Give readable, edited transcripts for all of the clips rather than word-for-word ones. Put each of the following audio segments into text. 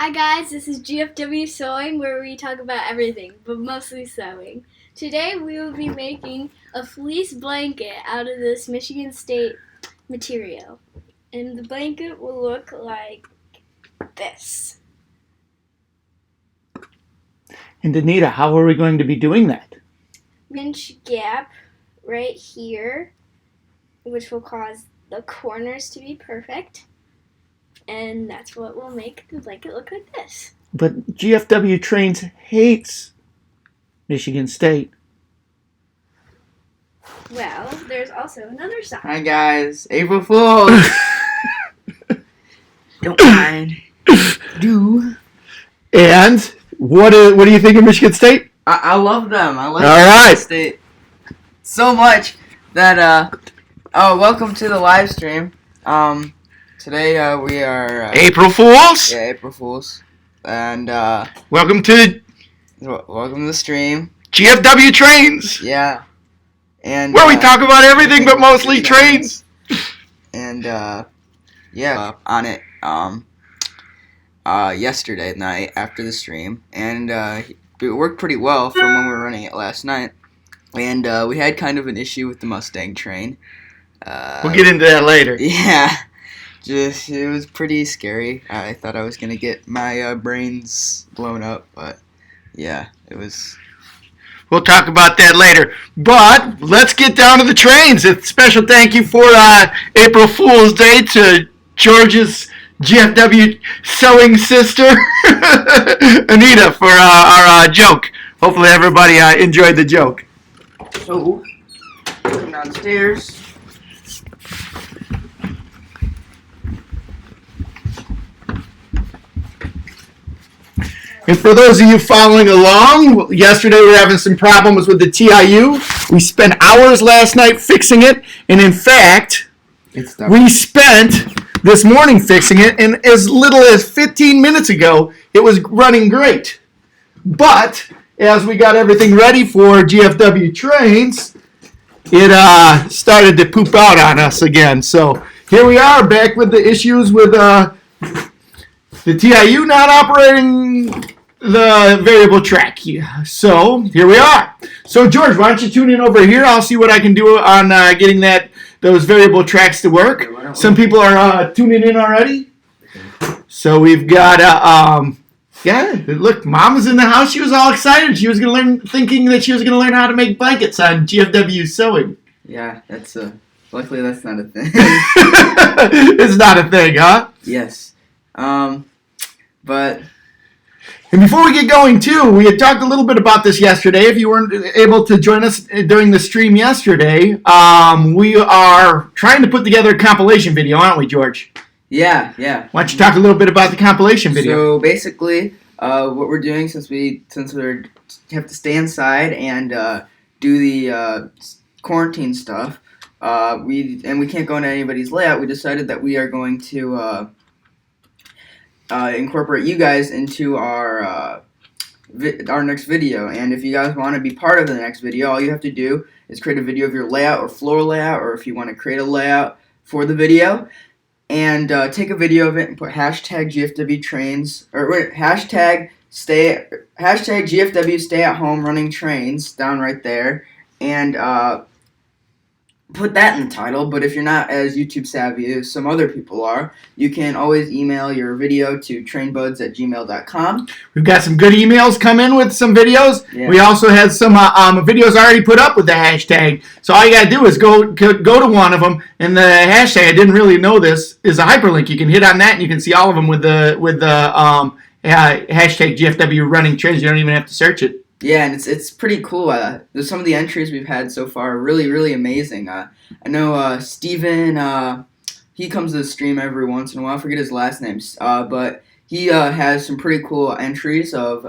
Hi guys, this is Gfw Sewing, where we talk about everything, but mostly sewing. Today we will be making a fleece blanket out of this Michigan State material. And the blanket will look like this. And Anita, how are we going to be doing that? Inch gap right here, which will cause the corners to be perfect. And that's what will make the blanket look like this. But Gfw Trains hates Michigan State. Well, there's also another side. Hi guys, April Fools! Don't mind. Do. And what do you think of Michigan State? I love them. I like Michigan State so much that welcome to the live stream. Today we are April Fools. Yeah, April Fools, and Welcome to the stream. Gfw Trains. Yeah, and Where we talk about everything but mostly trains. And yeah, on it yesterday night after the stream, and it worked pretty well from when we were running it last night. And we had kind of an issue with the Mustang train. We'll get into that later. Yeah, it was pretty scary. I thought I was gonna get my brains blown up, but yeah, it was. We'll talk about that later. But let's get down to the trains. A special thank you for April Fool's Day to George's GFW sewing sister, Anita, for our joke. Hopefully everybody enjoyed the joke. So, going downstairs. And for those of you following along, yesterday we were having some problems with the TIU. We spent hours last night fixing it, and in fact, we spent this morning fixing it, and as little as 15 minutes ago, it was running great. But as we got everything ready for Gfw Trains, it started to poop out on us again. So here we are back with the issues with the TIU not operating the variable track. So here we are. So George, why don't you tune in over here? I'll see what I can do on getting those variable tracks to work. Some people are tuning in already. So we've got look, Mom was in the house. She was all excited. She was thinking that she was gonna learn how to make blankets on GFW sewing. Yeah, that's luckily that's not a thing. It's not a thing, huh? Yes. But. And before we get going, too, we had talked a little bit about this yesterday. If you weren't able to join us during the stream yesterday, we are trying to put together a compilation video, aren't we, George? Yeah. Why don't you talk a little bit about the compilation video? So basically, what we're doing since we have to stay inside and do the quarantine stuff, we can't go into anybody's layout. We decided that we are going to incorporate you guys into our next video. And if you guys want to be part of the next video, all you have to do is create a video of your layout or floor layout, or if you want to create a layout for the video, and take a video of it and put hashtag GFW Trains, or hashtag GFW Stay at Home Running Trains down right there, and put that in the title. But if you're not as YouTube savvy as some other people are, you can always email your video to trainbuds@gmail.com. We've got some good emails come in with some videos. Yeah. We also had some videos already put up with the hashtag. So all you got to do is go to one of them, and the hashtag, I didn't really know this, is a hyperlink. You can hit on that, and you can see all of them with the hashtag GFW Running Trains. You don't even have to search it. Yeah, and it's pretty cool. Some of the entries we've had so far are really, really amazing. I know Steven, he comes to the stream every once in a while. I forget his last name, but he has some pretty cool entries of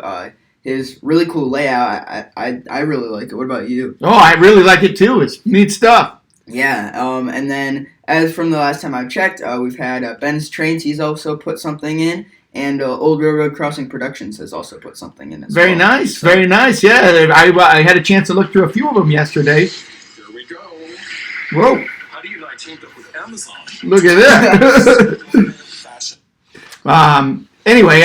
his really cool layout. I really like it. What about you? Oh, I really like it too. It's neat stuff. Yeah, and then as from the last time I checked, we've had Ben's Trains. He's also put something in. And Old Railroad Crossing Productions has also put something in as well. Very nice, very nice. Yeah, I had a chance to look through a few of them yesterday. Here we go. Whoa. How do you not team up with Amazon? Look at that. anyway,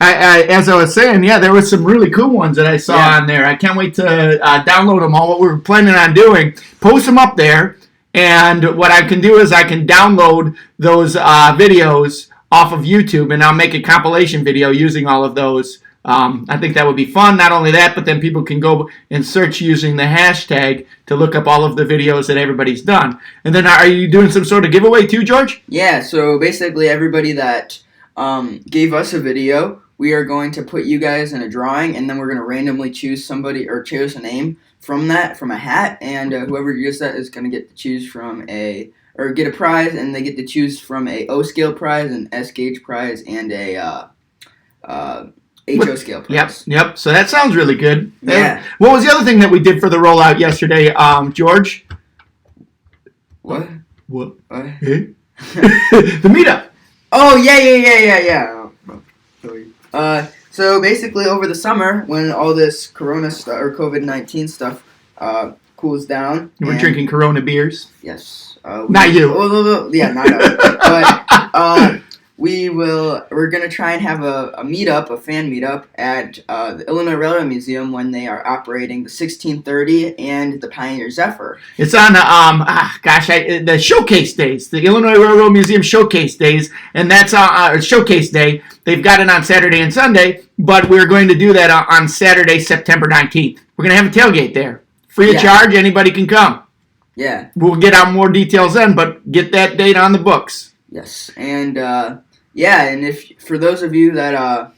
as I was saying, yeah, there were some really cool ones that I saw on there. I can't wait to download them all. What we're planning on doing, post them up there, and what I can do is I can download those videos off of YouTube, and I'll make a compilation video using all of those. I think that would be fun. Not only that, but then people can go and search using the hashtag to look up all of the videos that everybody's done. And then are you doing some sort of giveaway too, George? Yeah, so basically everybody that gave us a video, we are going to put you guys in a drawing, and then we're going to randomly choose somebody or choose a name from a hat, and whoever gets that is going to get to choose from get a prize, and they get to choose from a O scale prize, an S gauge prize, and a HO scale prize. Yep. So that sounds really good. Yeah. What was the other thing that we did for the rollout yesterday, George? What? Eh? The meetup. Oh, yeah. So basically over the summer, when all this Corona stuff or COVID-19 stuff cools down, we're drinking Corona beers. Yes. Not you. Yeah, not us. But we're gonna try and have a meetup, a fan meetup at the Illinois Railroad Museum when they are operating the 1630 and the Pioneer Zephyr. It's on the showcase days, the Illinois Railroad Museum showcase days, and that's showcase day. They've got it on Saturday and Sunday, but we're going to do that on Saturday, September 19th. We're going to have a tailgate there. Free of charge, anybody can come. Yeah. We'll get out more details then, but get that date on the books. Yes, and and if for those of you that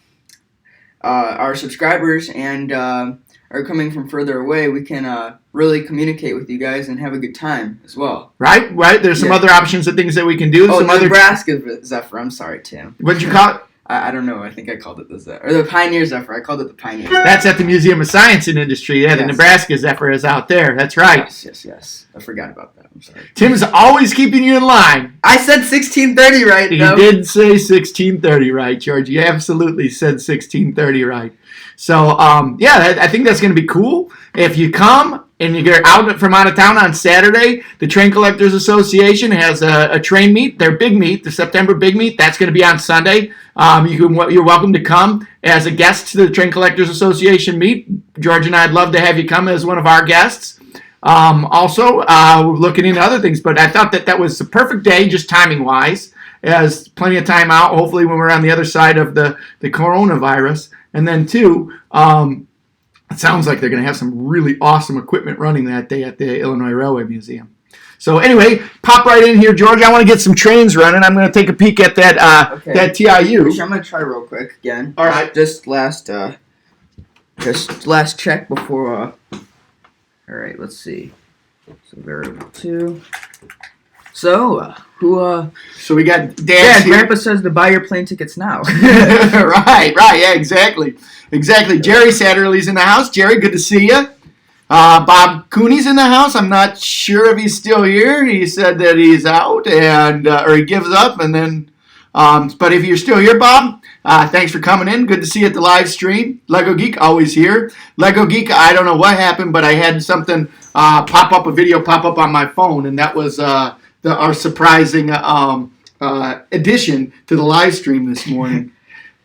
are subscribers and are coming from further away, we can really communicate with you guys and have a good time as well. Right. There's some other options of things that we can do. Nebraska Zephyr. I'm sorry, Tim. What'd you call it? I don't know. I think I called it the Zephyr. Or the Pioneer Zephyr. I called it the Pioneer Zephyr. That's at the Museum of Science and Industry. Yeah, the Nebraska Zephyr is out there. That's right. Yes. I forgot about that. I'm sorry. Tim's always keeping you in line. I said 1630 right, though. You did say 1630 right, George. You absolutely said 1630 right. So, I think that's going to be cool. If you come and you get out of town on Saturday, the Train Collectors Association has a train meet, their big meet, the September big meet. That's going to be on Sunday. You're welcome to come as a guest to the Train Collectors Association meet. George and I'd love to have you come as one of our guests. Also, we're looking into other things, but I thought that was the perfect day, just timing-wise, as plenty of time out, hopefully when we're on the other side of the coronavirus. And then, too, it sounds like they're going to have some really awesome equipment running that day at the Illinois Railway Museum. So anyway, pop right in here, George. I want to get some trains running. I'm going to take a peek at that TIU. Which I'm going to try real quick again. All right. Just last check before. All right, let's see. So variable 2. So So we got Dan. Yeah, Grandpa says to buy your plane tickets now. right. Yeah, exactly. Jerry Satterley's in the house. Jerry, good to see you. Bob Cooney's in the house. I'm not sure if he's still here. He said that he's out and or he gives up, and then. But if you're still here, Bob, thanks for coming in. Good to see you at the live stream. Lego Geek always here. Lego Geek, I don't know what happened, but I had something a video pop up on my phone, and that was our surprising addition to the live stream this morning.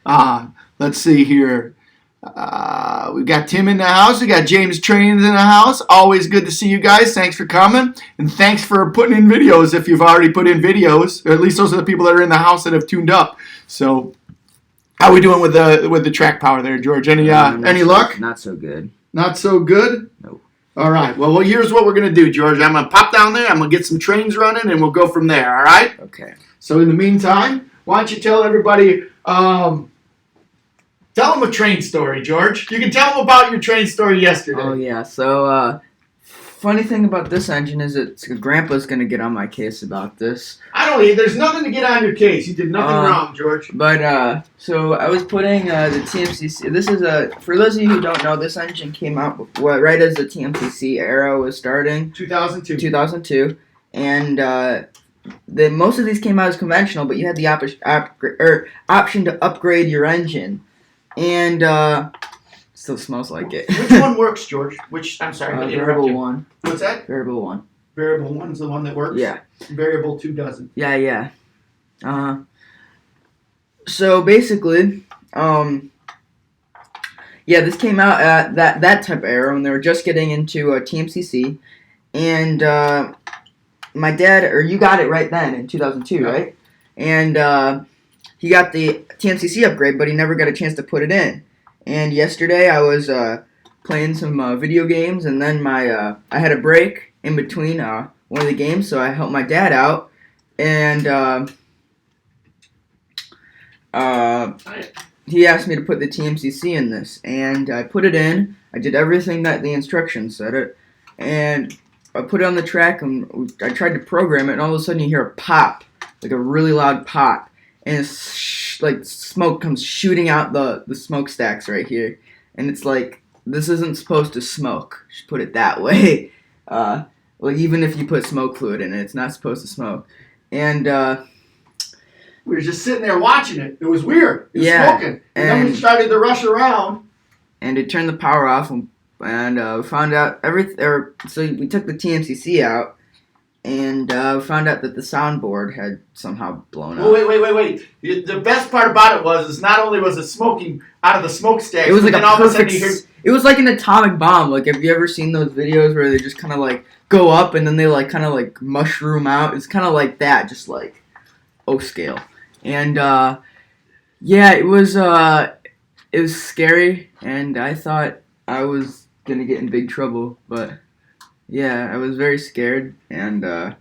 Let's see here. We got Tim in the house. We got James Trains in the house. Always good to see you guys. Thanks for coming. And thanks for putting in videos if you've already put in videos. Or at least those are the people that are in the house that have tuned up. So how are we doing with the track power there, George? Any luck? Not so good. Not so good? Nope. All right. Well, here's what we're going to do, George. I'm going to pop down there. I'm going to get some trains running, and we'll go from there. All right? Okay. So in the meantime, why don't you tell everybody... Tell them a train story, George. You can tell them about your train story yesterday. Oh, yeah. So, funny thing about this engine is that Grandpa's going to get on my case about this. There's nothing to get on your case. You did nothing wrong, George. But, so I was putting the TMCC. This is for those of you who don't know, this engine came out right as the TMCC era was starting. 2002. And, most of these came out as conventional, but you had the option to upgrade your engine. And still smells like it. Which one works, George? I'm sorry, variable 1. What's that? Variable 1. Variable 1 is the one that works? Yeah. Variable 2 doesn't. Yeah. So basically, this came out at that type of era when they were just getting into TMCC, and my dad, or you got it right then in 2002, right? And he got the TMCC upgrade, but he never got a chance to put it in. And yesterday I was playing some video games, and then I had a break in between one of the games, so I helped my dad out, and he asked me to put the TMCC in this, and I put it in. I did everything that the instructions said, and I put it on the track, and I tried to program it, and all of a sudden you hear a pop, like a really loud pop, and it's like smoke comes shooting out the smokestacks right here, and it's like, this isn't supposed to smoke. Just put it that way. Like, even if you put smoke fluid in it, it's not supposed to smoke. And we were just sitting there watching it. It was weird. It was smoking. And then we started to rush around. And it turned the power off, and we found out so we took the TMCC out, and we found out that the soundboard had somehow blown up. Wait. The best part about it was not only was it smoking out of the smokestacks, it was like it was like an atomic bomb. Like, have you ever seen those videos where they just kind of like go up and then they like kind of like mushroom out? It's kind of like that, just like scale. And it was scary, and I thought I was gonna get in big trouble, but I was very scared, and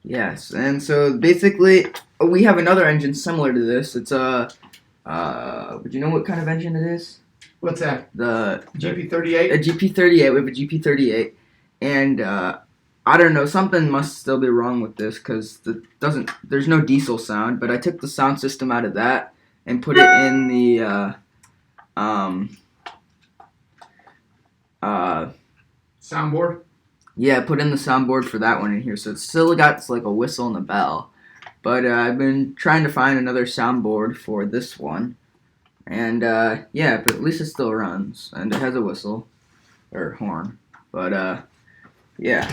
yes. And so basically we have another engine similar to this. It's would you know what kind of engine it is? What's that? The GP38? A GP38. We have a GP38, and I don't know, something must still be wrong with this, because there's no diesel sound, but I took the sound system out of that and put it in the soundboard? Yeah, put in the soundboard for that one in here, so it's still got like a whistle and a bell. But I've been trying to find another soundboard for this one, and but at least it still runs, and it has a whistle, or horn, but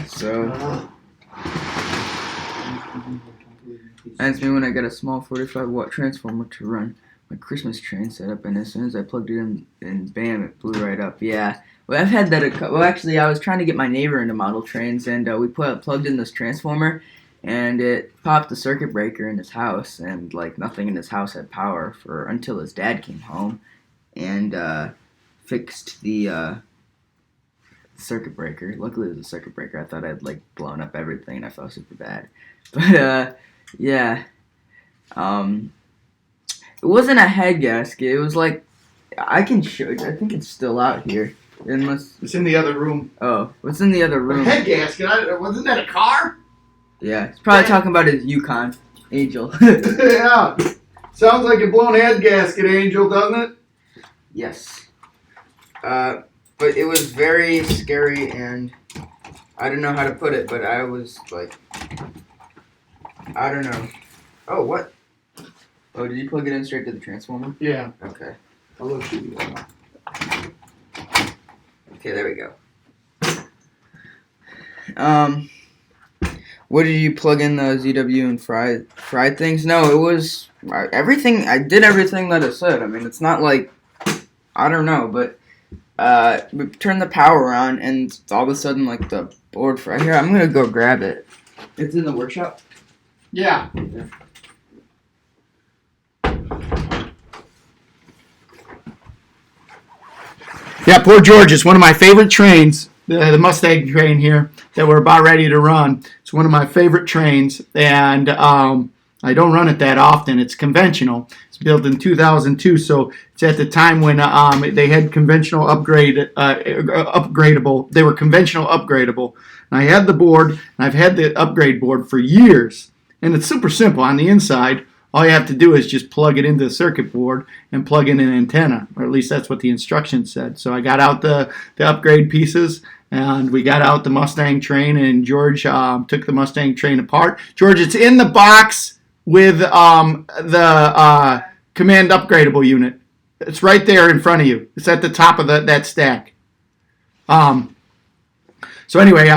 so that's me when I got a small 45-watt transformer to run my Christmas train setup, and as soon as I plugged it in, and bam, it blew right up. Yeah, well, I've had that. Actually, I was trying to get my neighbor into model trains, and we plugged in this transformer, and it popped the circuit breaker in his house, and like nothing in his house had power until his dad came home, and fixed the circuit breaker. Luckily, it was a circuit breaker. I thought I'd like blown up everything, and I felt super bad. But it wasn't a head gasket. It was like, I can show you. I think it's still out here. It's in the other room. Oh, what's in the other room? A head gasket? Wasn't that a car? Yeah, he's probably talking about his Yukon Angel. Yeah. Sounds like a blown head gasket, Angel, doesn't it? Yes. But it was very scary, and I don't know how to put it, but I was like, I don't know. Oh, what? Oh, did you plug it in straight to the transformer? Yeah. Okay. I'll let you do that. Okay, there we go. What did you plug in the ZW and fried things? No, it was everything. I did everything that it said. I mean, it's not like, I don't know, but we turned the power on, and all of a sudden, like, the board for here. I'm gonna go grab it. It's in the workshop. Yeah. Yeah, poor George. It's one of my favorite trains, the Mustang train here that we're about ready to run. It's one of my favorite trains, and I don't run it that often. It's conventional. It's built in 2002, so it's at the time when they had conventional upgradable. They were conventional upgradable. And I had the board, and I've had the upgrade board for years, and it's super simple on the inside. All you have to do is just plug it into the circuit board and plug in an antenna, or at least that's what the instructions said. So I got out the upgrade pieces, and we got out the Mustang train, and George took the Mustang train apart. George, it's in the box with the command upgradable unit. It's right there in front of you. It's at the top of that stack. So anyway,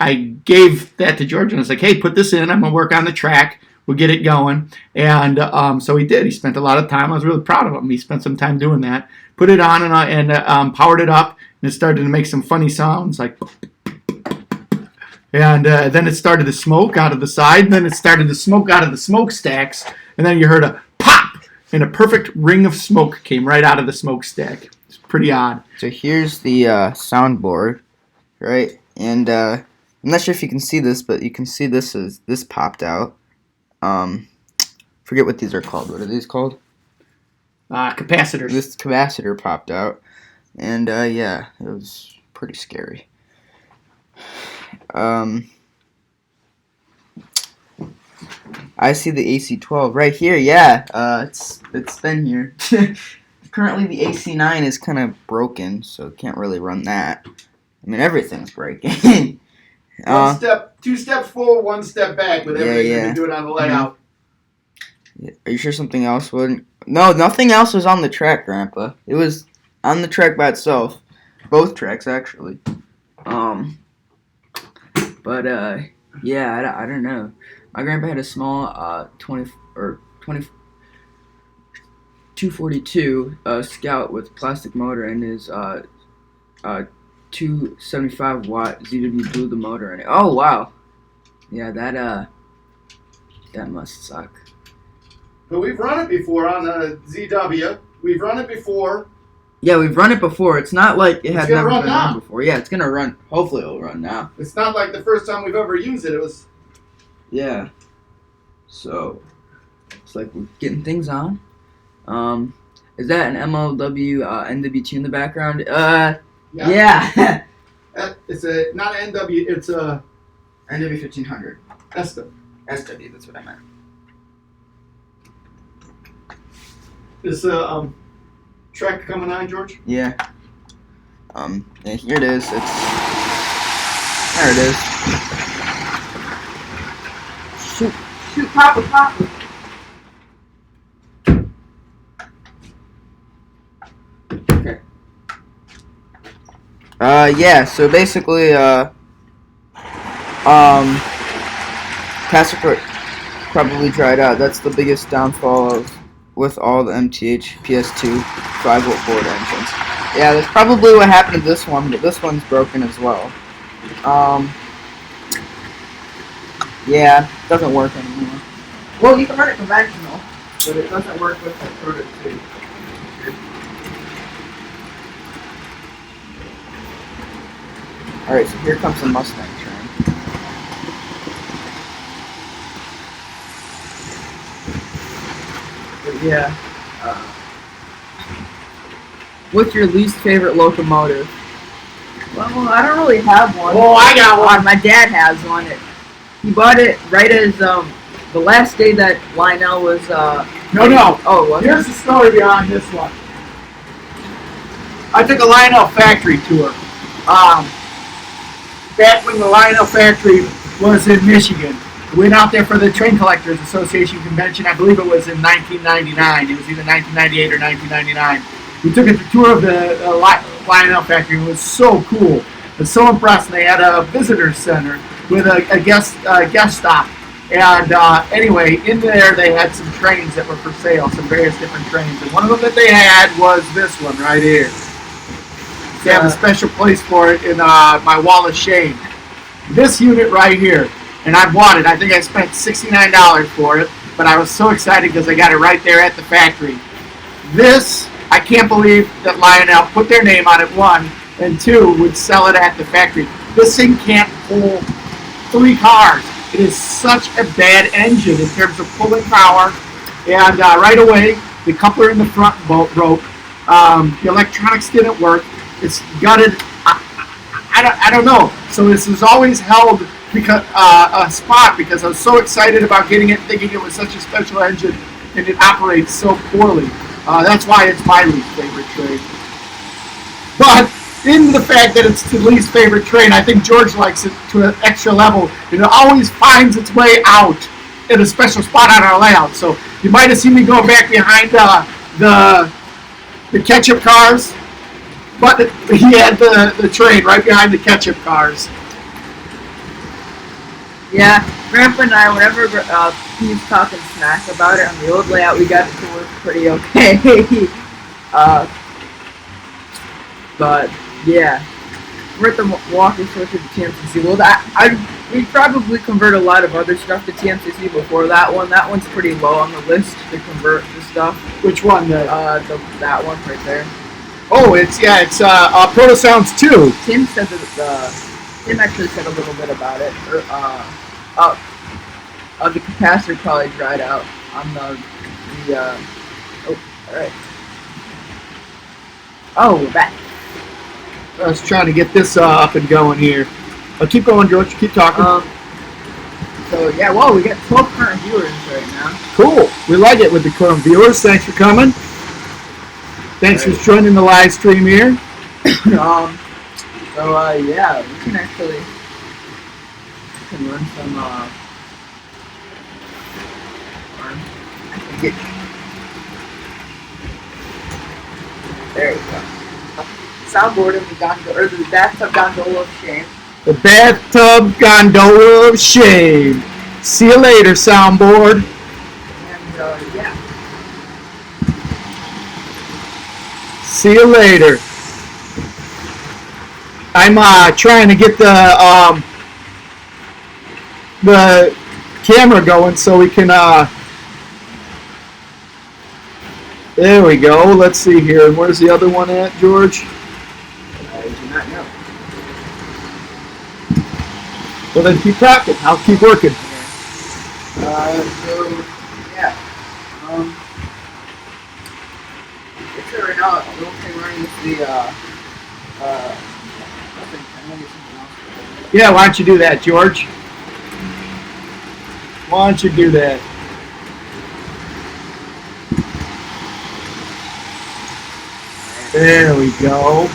I gave that to George, and I was like, hey, put this in. I'm going to work on the track. would get it going. And so he did. He spent a lot of time. I was really proud of him. He spent some time doing that. Put it on and powered it up, and it started to make some funny sounds like. And then it started to smoke out of the side. And then it started to smoke out of the smokestacks. And then you heard a pop, and a perfect ring of smoke came right out of the smokestack. It's pretty odd. So here's the soundboard, right? And I'm not sure if you can see this, but you can see this popped out. Forget what these are called. What are these called? Capacitors. This capacitor popped out, and yeah, it was pretty scary. I see the AC12 right here. Yeah, it's been here. Currently, the AC9 is kind of broken, so can't really run that. I mean, everything's breaking. Two steps forward, one step back with everything yeah. you do it on the layout. Yeah. Are you sure something else wouldn't? No, nothing else was on the track, Grandpa. It was on the track by itself. Both tracks, actually. But yeah, I don't know. My grandpa had a small 242 Scout with plastic motor and his 275 watt ZW blew the motor in it. Oh wow, yeah, that must suck. But we've run it before on the ZW. We've run it before. Yeah, we've run it before. It's not like it had never been now. run before. Yeah, it's gonna run. Hopefully, it'll run now. It's not like the first time we've ever used it. It was. Yeah. So, it's like we're getting things on. Is that an MLW NWT in the background? Yeah. It's not an NW. It's a NW 1500. SW. SW. That's what I meant. Is a track coming on, George? Yeah. Yeah, here it is. There it is. Shoot, pop it. Okay. Yeah, so basically, Pacific probably dried out. That's the biggest downfall with all the MTH PS2 5-volt board engines. Yeah, that's probably what happened to this one, but this one's broken as well. Yeah, it doesn't work anymore. Well, you can run it conventional, but it doesn't work with the Proto 2. Alright, so here comes the Mustang train. But yeah, what's your least favorite locomotive? Well, I don't really have one. Oh, I got one. My dad has one. He bought it right as the last day that Lionel was. No. Oh, what? Here's the story behind this one. I took a Lionel factory tour. Back when the Lionel factory was in Michigan. Went out there for the Train Collectors Association convention. I believe it was in 1999. It was either 1998 or 1999. We took a tour of the Lionel factory. It was so cool. I was so impressed. They had a visitor center with a guest stop. And anyway, in there they had some trains that were for sale, some various different trains. And one of them that they had was this one right here. They have a special place for it in my wall of shame. This unit right here. And I bought it. I think I spent $69 for it. But I was so excited because I got it right there at the factory. This, I can't believe that Lionel put their name on it, one, and two, would sell it at the factory. This thing can't pull 3 cars. It is such a bad engine in terms of pulling power. And right away, the coupler in the front broke. The electronics didn't work. It's gutted. I don't know. So this has always held because a spot because I was so excited about getting it, thinking it was such a special engine, and it operates so poorly. That's why it's my least favorite train. But in the fact that it's the least favorite train, I think George likes it to an extra level. And it always finds its way out in a special spot on our layout. So you might have seen me go back behind the ketchup cars, but he had the train right behind the ketchup cars. Yeah, Grandpa and I, whenever he's talking smack about it on the old layout, we got it to work pretty okay. But yeah, we're at the walking switch of the TMCC. Well, we probably convert a lot of other stuff to TMCC before that one. That one's pretty low on the list to convert the stuff. Which one? That one right there. Oh, it's Proto Sounds 2. Tim said that Tim actually said a little bit about it. The capacitor probably dried out on the oh, alright. Oh, we're back. I was trying to get this up and going here. Keep going, George. Keep talking. So yeah, well, we got 12 current viewers right now. Cool. We like it with the current viewers. Thanks for coming. Thanks for joining the live stream here. Yeah, we can actually run some there we go. Soundboard of the gondola, or the bathtub gondola of shame. The bathtub gondola of shame. See you later, soundboard. And yeah. See you later. I'm trying to get the camera going so we can there we go. Let's see here. Where's the other one at, George? I do not know. Well, then keep talking. I'll keep working. Yeah. It's right now. The only thing running is the Yeah, why don't you do that, George? Why don't you do that? There we go.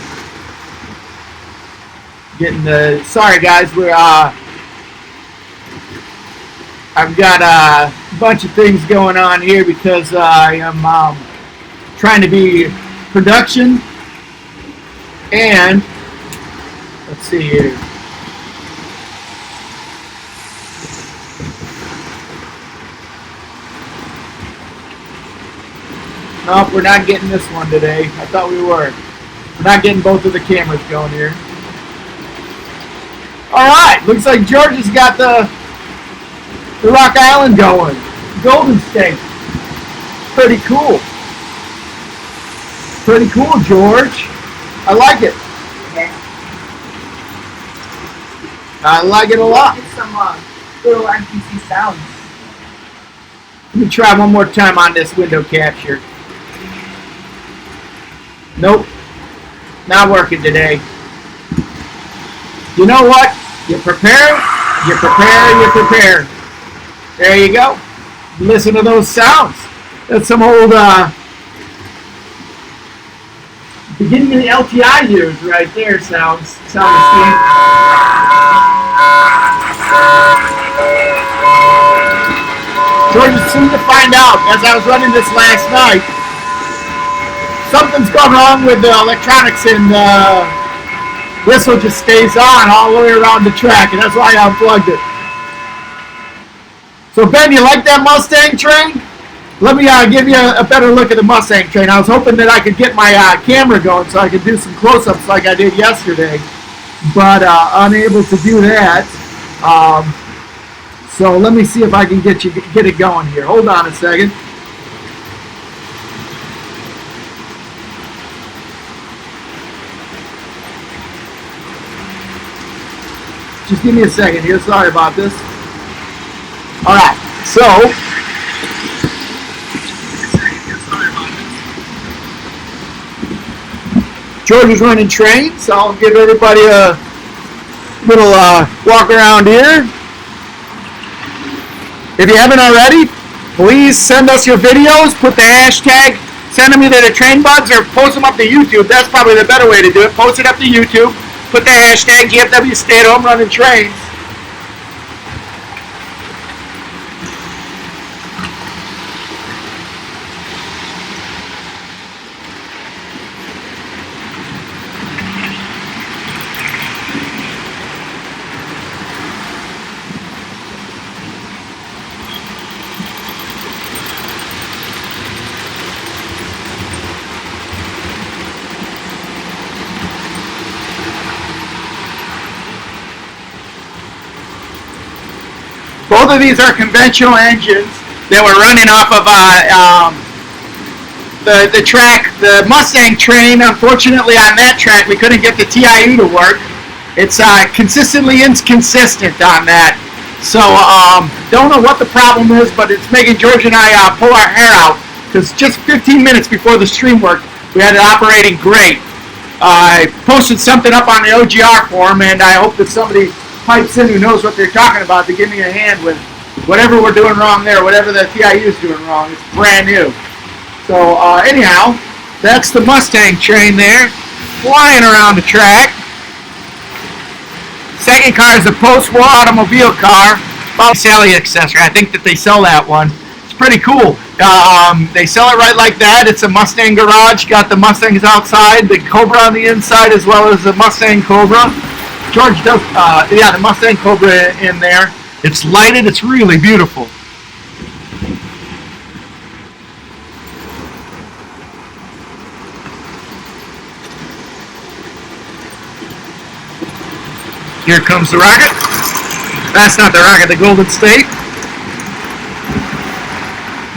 Getting the. Sorry, guys. We're I've got a bunch of things going on here because I am trying to be production and let's see here. Nope, we're not getting this one today. I thought we were. We're not getting both of the cameras going here. Alright, looks like George has got the Rock Island going. Golden State. Pretty cool. Pretty cool, George. I like it. I like it a lot. Get some little NPC sounds. Let me try one more time on this window capture. Nope. Not working today. You know what? You prepare, you prepare, you prepare. There you go. Listen to those sounds. That's some old beginning of the LTI years right there sounds. George seemed to find out as I was running this last night. Something's gone wrong with the electronics and the whistle just stays on all the way around the track, and that's why I unplugged it. So Ben, you like that Mustang train? Let me give you a better look at the Mustang train. I was hoping that I could get my camera going so I could do some close-ups like I did yesterday, but unable to do that. So let me see if I can get it going here. Hold on a second. Just give me a second here. Sorry about this. All right. So George is running trains. So I'll give everybody a little walk around here. If you haven't already, please send us your videos. Put the hashtag. Send them either to trainbuds or post them up to YouTube. That's probably the better way to do it. Post it up to YouTube. Put the hashtag Gfw Stay at Home Running Trains. both of these are conventional engines that were running off of the track, the Mustang train. Unfortunately, on that track, we couldn't get the TIU to work. It's consistently inconsistent on that. So, don't know what the problem is, but it's making George and I pull our hair out, because just 15 minutes before the stream worked, we had it operating great. I posted something up on the OGR forum, and I hope that somebody pipes in who knows what they're talking about to give me a hand with whatever we're doing wrong there, whatever the TIU is doing wrong. It's brand new. So, anyhow, that's the Mustang train there, flying around the track. Second car is a post-war automobile car, about Sally accessory. I think that they sell that one. It's pretty cool. They sell it right like that. It's a Mustang garage. Got the Mustangs outside, the Cobra on the inside, as well as the Mustang Cobra. George does, yeah, the Mustang Cobra in there. It's lighted. It's really beautiful. Here comes the rocket. That's not the rocket, the Golden State.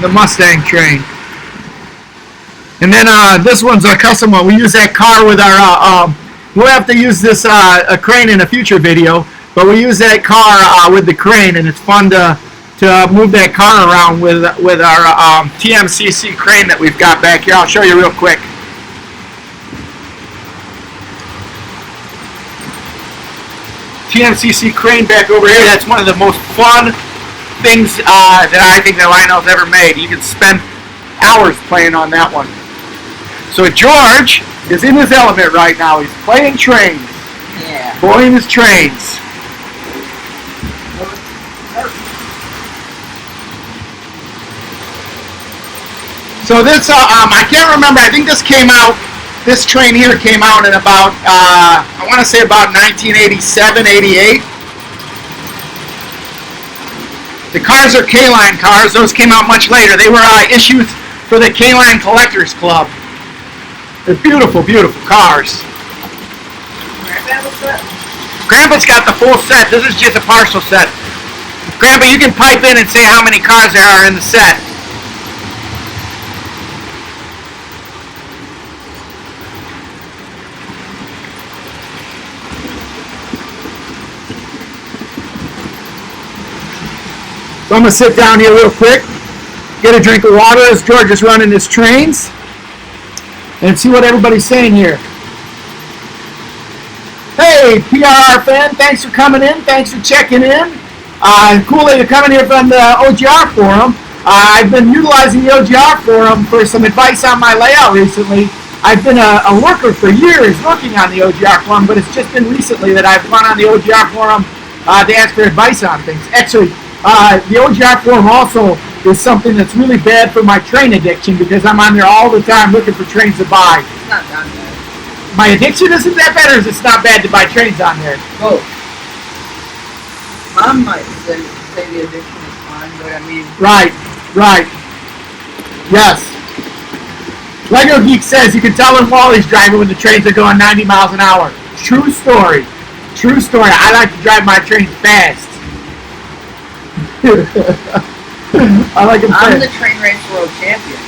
The Mustang train. And then this one's a custom one. We use that car with our, we'll have to use this a crane in a future video, but we use that car with the crane, and it's fun to move that car around with our TMCC crane that we've got back here. I'll show you real quick. TMCC crane back over here. That's one of the most fun things that I think that Lionel's ever made. You can spend hours playing on that one. So George is in his element right now. He's playing trains. Yeah. Blowing his trains. So this, I can't remember. I think this came out. This train here came out in about, I want to say about 1987, 88. The cars are K-Line cars. Those came out much later. They were issued for the K-Line Collectors Club. They're beautiful, beautiful cars. Grandpa's got the full set. This is just a partial set. Grandpa, you can pipe in and say how many cars there are in the set. So I'm going to sit down here real quick, get a drink of water as George is running his trains, and see what everybody's saying here. Hey, PRR fan, thanks for coming in. Thanks for checking in. Cool that you're coming here from the OGR forum. I've been utilizing the OGR forum for some advice on my layout recently. I've been a worker for years working on the OGR forum, but it's just been recently that I've gone on the OGR forum to ask for advice on things. Actually, the OGR forum also is something that's really bad for my train addiction, because I'm on there all the time looking for trains to buy. It's not that bad. My addiction isn't that bad, or is it not bad to buy trains on there? Both. Mom might say the addiction is fine, but I mean... Right. Yes. Lego Geek says you can tell when Wally's driving when the trains are going 90 miles an hour. True story. True story. I like to drive my trains fast. I like them I'm fast. the train race world champion.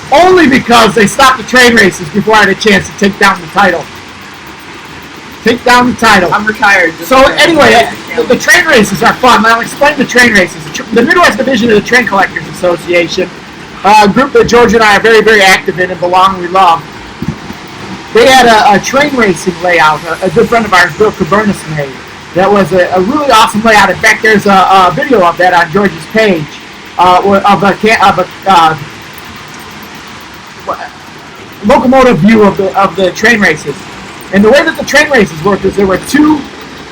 Only because they stopped the train races before I had a chance to take down the title. I'm retired. So anyway, the train races are fun. I'll explain the train races. The Midwest Division of the Train Collectors Association, a group that George and I are very, very active in and belong, we love. They had a train racing layout. A good friend of ours, Bill Cabernis, made. That was a really awesome layout. In fact, there's a video of that on George's page of a locomotive view of the train races. And the way that the train races worked is there were two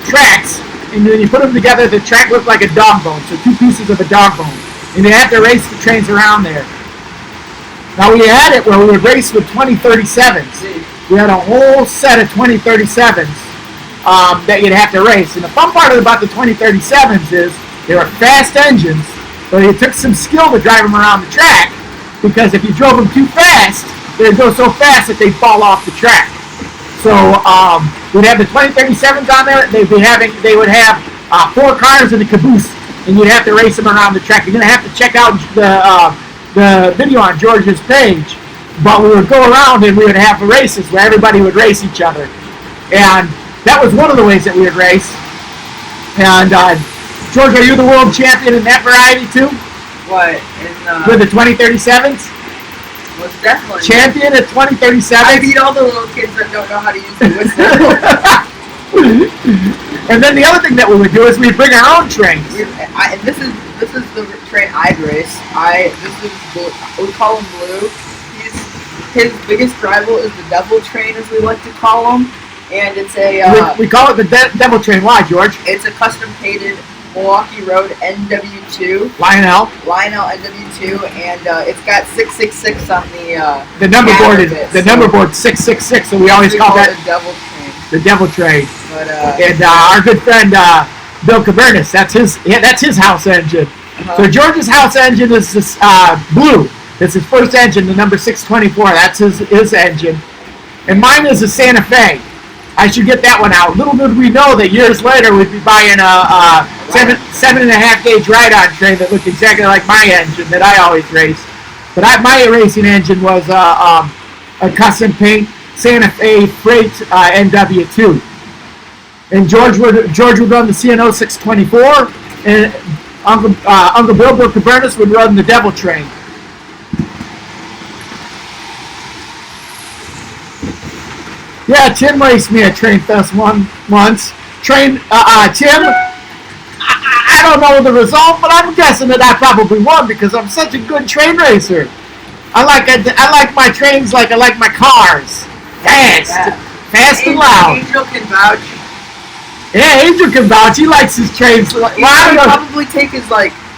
tracks, and then you put them together, the track looked like a dog bone, so two pieces of a dog bone. And they had to race the trains around there. Now we had it where we would race with 2037s. We had a whole set of 2037s that you'd have to race. And the fun part about the 2037s is they were fast engines, but it took some skill to drive them around the track, because if you drove them too fast, they'd go so fast that they'd fall off the track. So we'd have the 2037s on there. They would have 4 cars and a caboose and you'd have to race them around the track. You're going to have to check out the video on George's page. But we would go around and we would have races where everybody would race each other. And that was one of the ways that we would race. And George, are you the world champion in that variety too? What? With the 2037s? Was definitely. Champion at 2037s? I beat all the little kids that don't know how to use the whistle. And then the other thing that we would do is we'd bring our own trains. This is the train I'd race. We call him Blue. His biggest rival is the Devil Train, as we like to call him, and it's a. We call it the Devil Train. Why, George? It's a custom-painted Milwaukee Road NW2. Lionel NW2, and it's got 666 on the number board is the number board 666, so we always call that the Devil Train. The Devil Train. But and our good friend Bill Cabernis, that's his house engine. So George's house engine is this Blue. It's his first engine, the number 624. That's his engine. And mine is a Santa Fe. I should get that one out. Little did we know that years later we'd be buying a 7.5 gauge ride-on train that looked exactly like my engine that I always raced. But my racing engine was a custom paint Santa Fe Freight NW2. And George would run the CNO 624, and Uncle Bill Cabernis would run the Devil Train. Yeah, Tim raced me at Train Fest once. Tim, I don't know the result, but I'm guessing that I probably won because I'm such a good train racer. I like my trains like I like my cars. Fast and loud. Angel can vouch. Yeah, Angel can vouch. He likes his trains. He would probably take his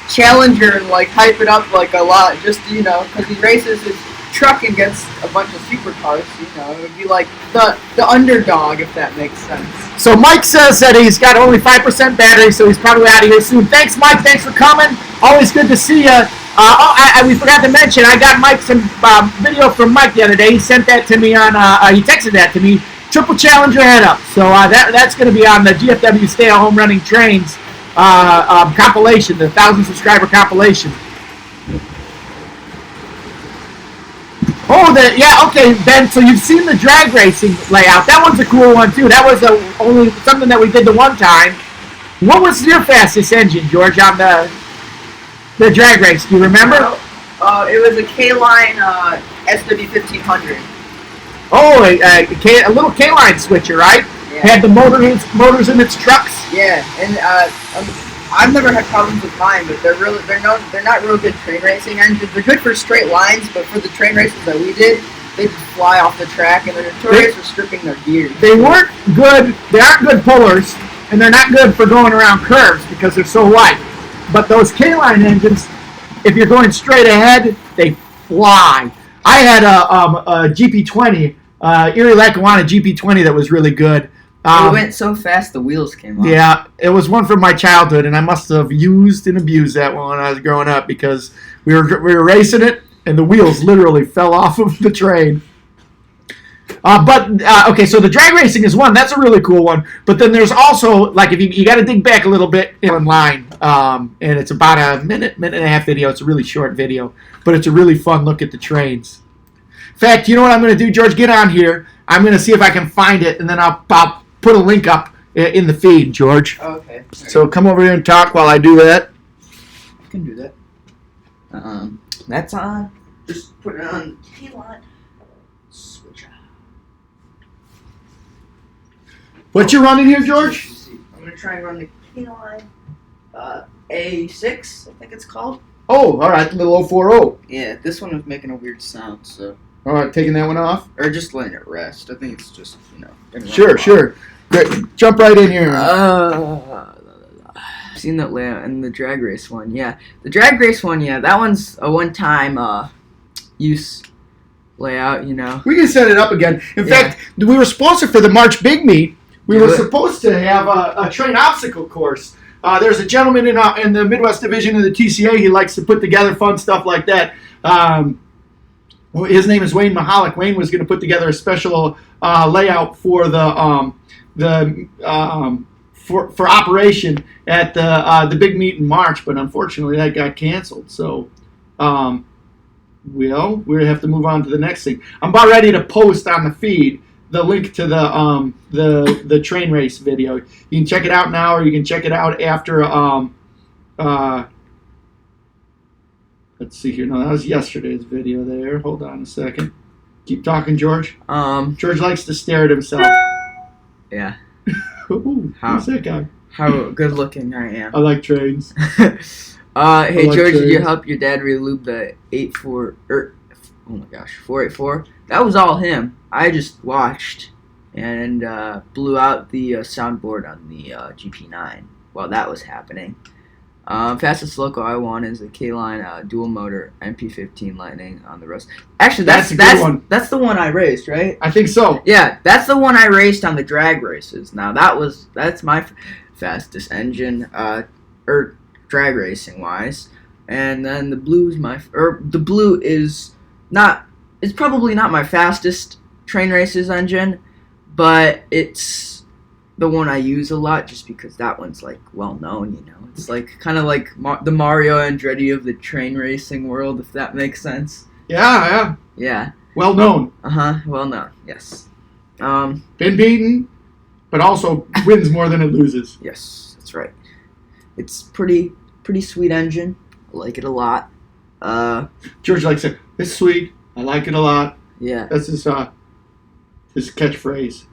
Challenger and hype it up a lot, just because he races his truck against a bunch of supercars. It would be like the underdog, if that makes sense. So Mike says that he's got only 5% battery, so he's probably out of here soon. Thanks, Mike. Thanks for coming. Always good to see you. We forgot to mention, I got Mike some video from Mike the other day. He sent that to me on. He texted that to me. Triple Challenger head up. So that's going to be on the Gfw Stay at Home Running Trains compilation, the 1,000 subscriber compilation. Okay, Ben. So you've seen the drag racing layout. That one's a cool one too. That was only something that we did the one time. What was your fastest engine, George, on the drag race? Do you remember? It was a K-Line SW1500. Oh, a little K-Line switcher, right? Yeah. Had the motors in its trucks. Yeah, and I've never had problems with mine, but they're not real good train racing engines. They're good for straight lines, but for the train races that we did, they'd fly off the track, and they're notorious for stripping their gears. They weren't good. They aren't good pullers, and they're not good for going around curves because they're so light. But those K-Line engines, if you're going straight ahead, they fly. I had a GP20, Erie Lackawanna GP20 that was really good. It went so fast the wheels came off. Yeah, it was one from my childhood, and I must have used and abused that one when I was growing up because we were racing it, and the wheels literally fell off of the train. Okay, so the drag racing is one. That's a really cool one. But then there's also, if you got to dig back a little bit in line, and it's about a minute and a half video. It's a really short video, but it's a really fun look at the trains. In fact, you know what I'm going to do, George? Get on here. I'm going to see if I can find it, and then I'll put a link up in the feed, George. Okay. Right. So come over here and talk while I do that. I can do that. That's on. Just put it on. Switch on. What you running here, George? I'm going to try and run the K-Line A6, I think it's called. Oh, all right, the little 040. Yeah, this one was making a weird sound, so. All right, taking that one off? Or just letting it rest. I think it's just, Sure. Great. Jump right in here. I've seen that layout and the drag race one, yeah. The drag race one, yeah, that one's a one-time use layout, We can set it up again. In fact, we were sponsored for the March Big Meet. We were supposed to have a train obstacle course. There's a gentleman in the Midwest Division of the TCA. He likes to put together fun stuff like that. His name is Wayne Mahalik. Wayne was going to put together a special layout for the for operation at the big meet in March, but unfortunately that got canceled. So, we have to move on to the next thing. I'm about ready to post on the feed the link to the train race video. You can check it out now, or you can check it out after. Let's see here. No, that was yesterday's video. There. Hold on a second. Keep talking, George. George likes to stare at himself. Yeah. Ooh, who's that guy? How good looking I am. I like trains. Hey like George, trains. did you help your dad relube the 484? That was all him. I just watched and blew out the soundboard on the GP9 while that was happening. Fastest loco I want is a K-Line dual motor MP15 Lightning on the roast. Actually, that's a good one. That's the one I raced, right? I think so. Yeah, that's the one I raced on the drag races. Now that's my fastest engine, or drag racing wise. And then the blue is it's probably not my fastest train races engine, but it's the one I use a lot just because that one's like well known, you know. It's like kind of like the Mario Andretti of the train racing world, if that makes sense. Yeah. Yeah. Well known. Well known. Yes. Been beaten, but also wins more than it loses. Yes, that's right. It's pretty sweet engine. I like it a lot. George likes it. It's sweet. I like it a lot. Yeah. That's his catchphrase.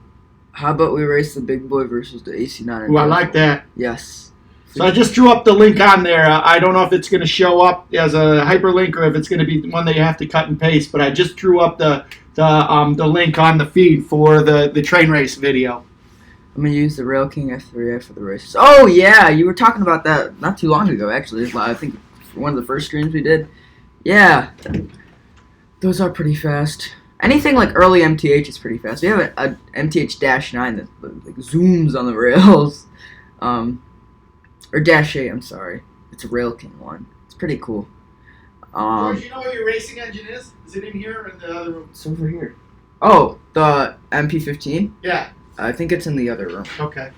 How about we race the big boy versus the AC9? Ooh, I like that. Yes. So I just drew up the link on there. I don't know if it's going to show up as a hyperlink or if it's going to be one that you have to cut and paste. But I just drew up the link on the feed for the train race video. I'm gonna use the Rail King F3A for the races. Oh yeah, you were talking about that not too long ago. Actually, I think one of the first streams we did. Yeah, those are pretty fast. Anything like early MTH is pretty fast. We have a MTH-9 that like zooms on the rails. Or Dash 8, I'm sorry. It's a Rail King one. It's pretty cool. George, you know what your racing engine is? Is it in here or in the other room? It's over here. Oh, the MP15? Yeah. I think it's in the other room. Okay.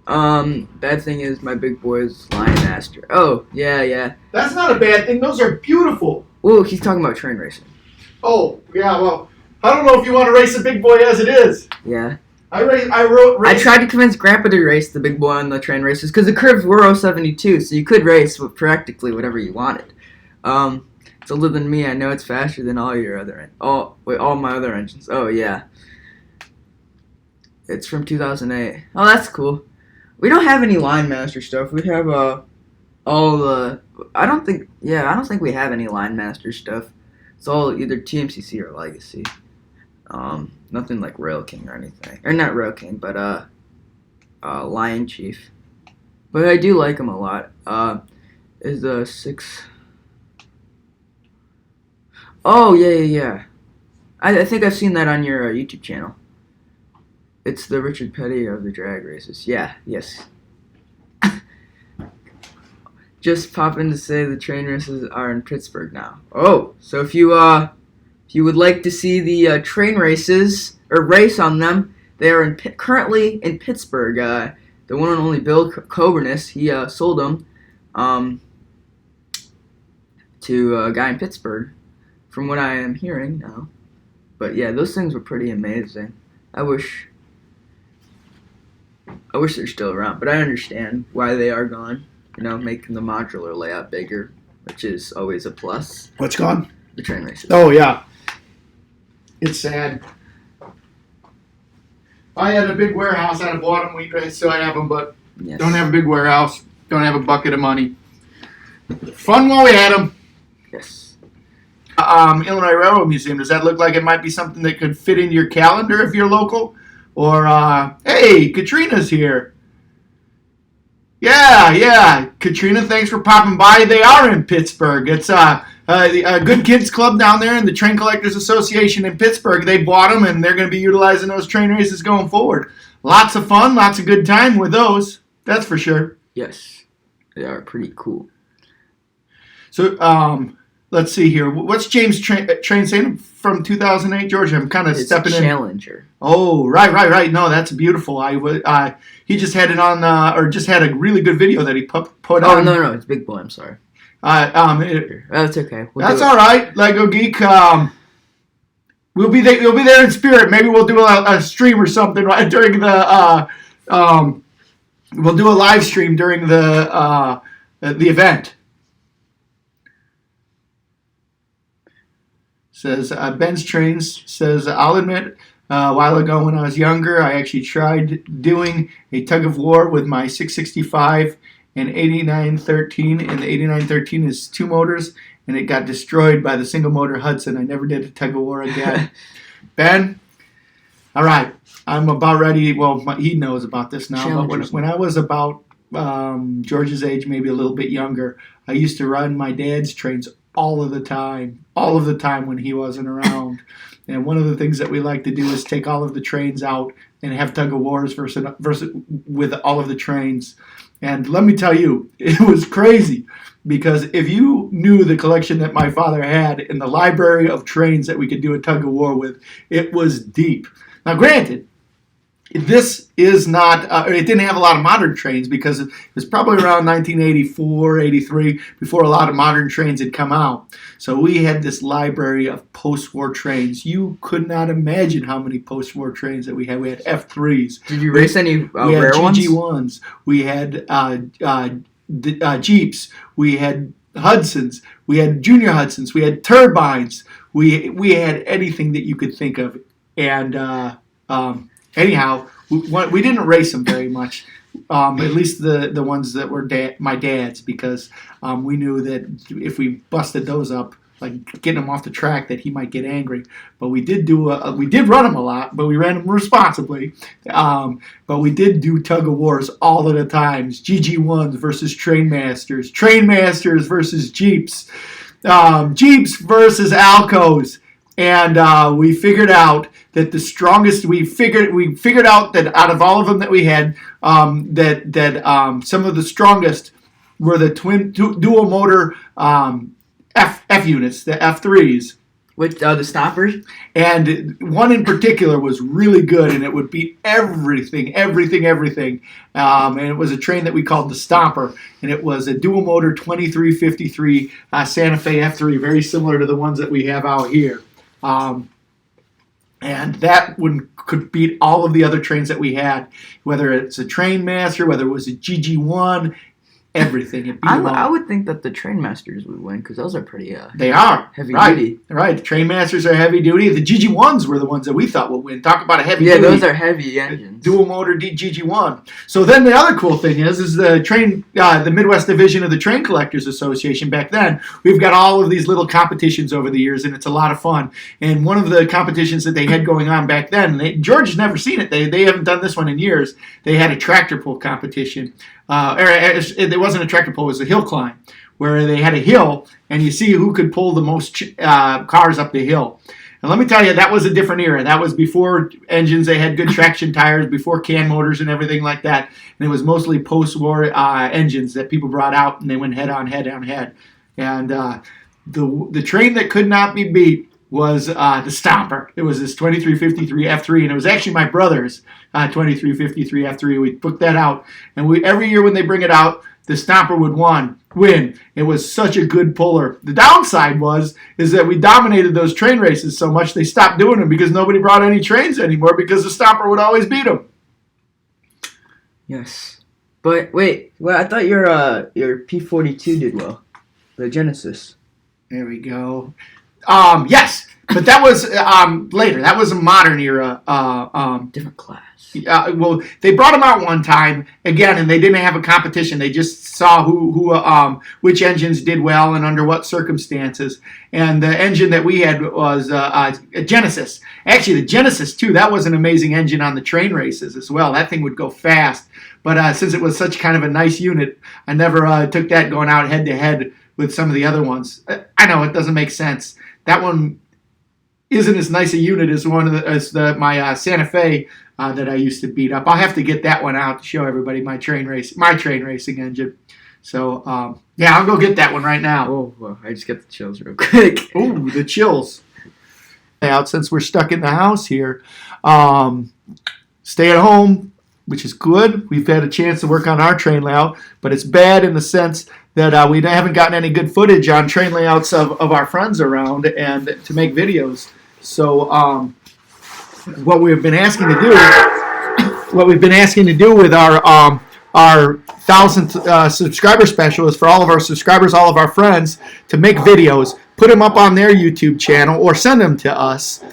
Bad thing is my big boy's Lion Master. Oh, yeah. That's not a bad thing. Those are beautiful. Ooh, he's talking about train racing. Oh, yeah, well, I don't know if you want to race a big boy as it is. Yeah. I tried to convince Grandpa to race the big boy on the train races because the curves were 072, so you could race with practically whatever you wanted. It's older than me. I know it's faster than all my other engines. Oh yeah. It's from 2008. Oh, that's cool. We don't have any Line Master stuff. We have all the. I don't think we have any Line Master stuff. It's all either TMCC or Legacy. Nothing like Rail King or anything. Or not Rail King, but Lion Chief. But I do like him a lot. Is the 6... Oh, yeah. I think I've seen that on your YouTube channel. It's the Richard Petty of the drag races. Yeah, yes. Just pop in to say the train races are in Pittsburgh now. Oh, so if you would like to see the train races or race on them, they are currently in Pittsburgh. The one and only Bill Coburnus, he sold them to a guy in Pittsburgh, from what I am hearing now. But yeah, those things were pretty amazing. I wish they're still around, but I understand why they are gone. You know, making the modular layout bigger, which is always a plus. What's gone? The train races. Oh, yeah. It's sad. I had a big warehouse. I'd have bought them. We still have them, but Yes. don't have a big warehouse. Don't have a bucket of money. Fun while we had them. Yes. Illinois Railroad Museum. Does that look like it might be something that could fit into your calendar if you're local? Or, hey, Katrina's here. Yeah. Katrina, thanks for popping by. They are in Pittsburgh. It's a Good Kids Club down there and the Train Collectors Association in Pittsburgh. They bought them, and they're going to be utilizing those train races going forward. Lots of fun, lots of good time with those. That's for sure. Yes. They are pretty cool. So, let's see here. What's James Train saying from 2008, George? I'm kind of stepping in. Challenger. Oh, right. No, that's beautiful. He just had it on, or just had a really good video that he put on. Oh, no, it's Big Boy. I'm sorry. That's okay. That's all right, Lego Geek. We'll be there. You'll be there in spirit. Maybe we'll do a stream or something during the. We'll do a live stream during the event. Says Ben's Trains says, I'll admit, a while ago when I was younger, I actually tried doing a tug of war with my 665 and 8913, and the 8913 is 2 motors, and it got destroyed by the single motor Hudson. I never did a tug of war again. Ben, all right, I'm about ready. Well, he knows about this now, but when I was about George's age, maybe a little bit younger, I used to run my dad's trains all of the time when he wasn't around. And one of the things that we like to do is take all of the trains out and have tug of wars versus with all of the trains. And let me tell you, it was crazy, because if you knew the collection that my father had in the library of trains that we could do a tug of war with, it was deep. Now, granted, this is not, it didn't have a lot of modern trains, because it was probably around 1984, 83, before a lot of modern trains had come out. So we had this library of post-war trains. You could not imagine how many post-war trains that we had. We had F3s. Did you race any rare ones? We had GG1s. We had Jeeps. We had Hudsons. We had Junior Hudsons. We had turbines. We had anything that you could think of. And anyhow, we didn't race them very much, at least the ones that were my dad's, because we knew that if we busted those up, like getting them off the track, that he might get angry. But we did we did run them a lot, but we ran them responsibly. But we did do tug of wars all of the times. GG1s versus Trainmasters versus Jeeps, Jeeps versus Alcos. And we figured out that the strongest, we figured out that out of all of them that we had, that some of the strongest were the dual motor F units, the F3s. With the stoppers? And one in particular was really good, and it would beat everything. And it was a train that we called the Stomper, and it was a dual motor 2353 Santa Fe F3, very similar to the ones that we have out here. And that one could beat all of the other trains that we had, whether it's a Trainmaster, whether it was a GG1, everything. I would think that the Trainmasters would win, because those are pretty they are heavy duty. Right, the Trainmasters are heavy duty. The GG1s were the ones that we thought would win. Talk about a heavy duty. Yeah, those are heavy engines. Dual motor GG1. So then the other cool thing is the Midwest Division of the Train Collectors Association back then. We've got all of these little competitions over the years, and it's a lot of fun. And one of the competitions that they had going on back then, George has never seen it. They haven't done this one in years. They had a tractor pull competition. It wasn't a tractor pull, it was a hill climb, where they had a hill, and you see who could pull the most cars up the hill. And let me tell you, that was a different era. That was before engines. They had good traction tires, before can motors and everything like that. And it was mostly post-war engines that people brought out, and they went head on head. And the train that could not be beat was the Stomper. It was this 2353 F3, and it was actually my brother's 2353 F3. We booked that out, and every year when they bring it out, the Stomper would win. It was such a good puller. The downside is that we dominated those train races so much they stopped doing them, because nobody brought any trains anymore, because the Stomper would always beat them. Yes, but wait, I thought your P42 did well, the Genesis. There we go. Yes, but that was later. That was a modern era. Different class. Well, they brought them out one time again, and they didn't have a competition. They just saw which engines did well and under what circumstances. And the engine that we had was a Genesis. Actually, the Genesis too. That was an amazing engine on the train races as well. That thing would go fast. But since it was such kind of a nice unit, I never took that going out head to head with some of the other ones. I know it doesn't make sense. That one isn't as nice a unit as my Santa Fe that I used to beat up. I'll have to get that one out to show everybody my train racing engine. So yeah, I'll go get that one right now. Oh, well, I just got the chills real quick. Ooh, the chills. Out since we're stuck in the house here. Stay at home, which is good. We've had a chance to work on our train layout, but it's bad in the sense that we haven't gotten any good footage on train layouts of our friends around and to make videos. So what we've been asking to do with our 1,000th subscriber special is for all of our subscribers, all of our friends, to make videos, put them up on their YouTube channel, or send them to us.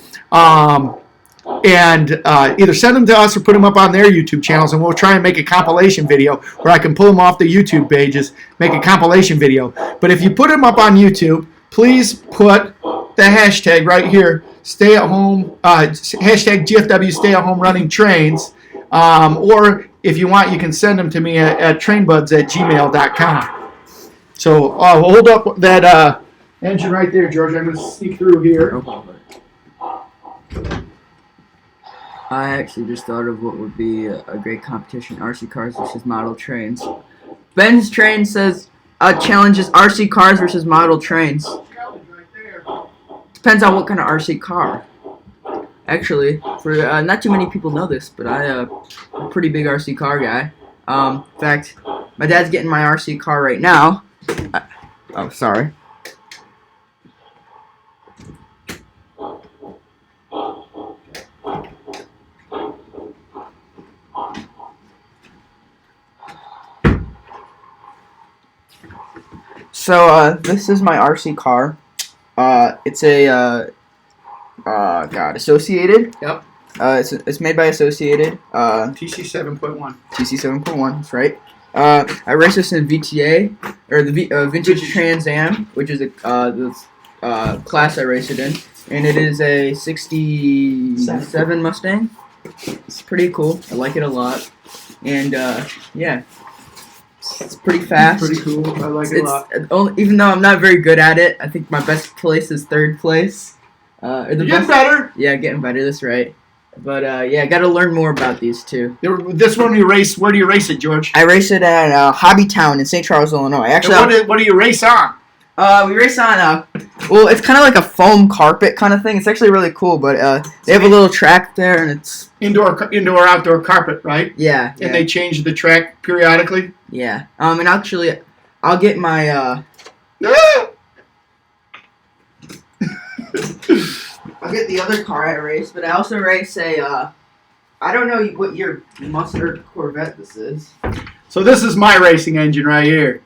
And either send them to us or put them up on their YouTube channels, and we'll try and make a compilation video where I can pull them off the YouTube pages, make a compilation video. But if you put them up on YouTube, please put the hashtag right here, stay at home, hashtag Gfw stay at home running trains, or if you want, you can send them to me at trainbuds@gmail.com. So hold up that engine right there, George. I'm going to sneak through here. I actually just thought of what would be a great competition: RC cars versus model trains. Ben's train says challenges RC cars versus model trains. Depends on what kind of RC car. Actually, for not too many people know this, but I'm a pretty big RC car guy. In fact, my dad's getting my RC car right now. Oh, sorry. So this is my RC car. It's a Associated. Yep. It's made by Associated. TC 7.1. TC 7.1. That's right. I raced this in VTA, or the Vintage Trans Am, which is the class I raced it in, and it is a '67 Mustang. It's pretty cool. I like it a lot, and yeah. It's pretty fast. Pretty cool. I like it a lot. Even though I'm not very good at it, I think my best place is third place. Getting better. Yeah, getting better. That's right. But yeah, I got to learn more about these two. This one you race. Where do you race it, George? I race it at Hobbytown in St. Charles, Illinois. Actually, what do you race on? We race on well, it's kind of like a foam carpet kind of thing. It's actually really cool, but they have a little track there, and it's indoor outdoor carpet, right? Yeah. And they change the track periodically. Yeah. And actually, I'll get my I'll get the other car I race, but I also race a I don't know what your Mustard Corvette this is. So this is my racing engine right here.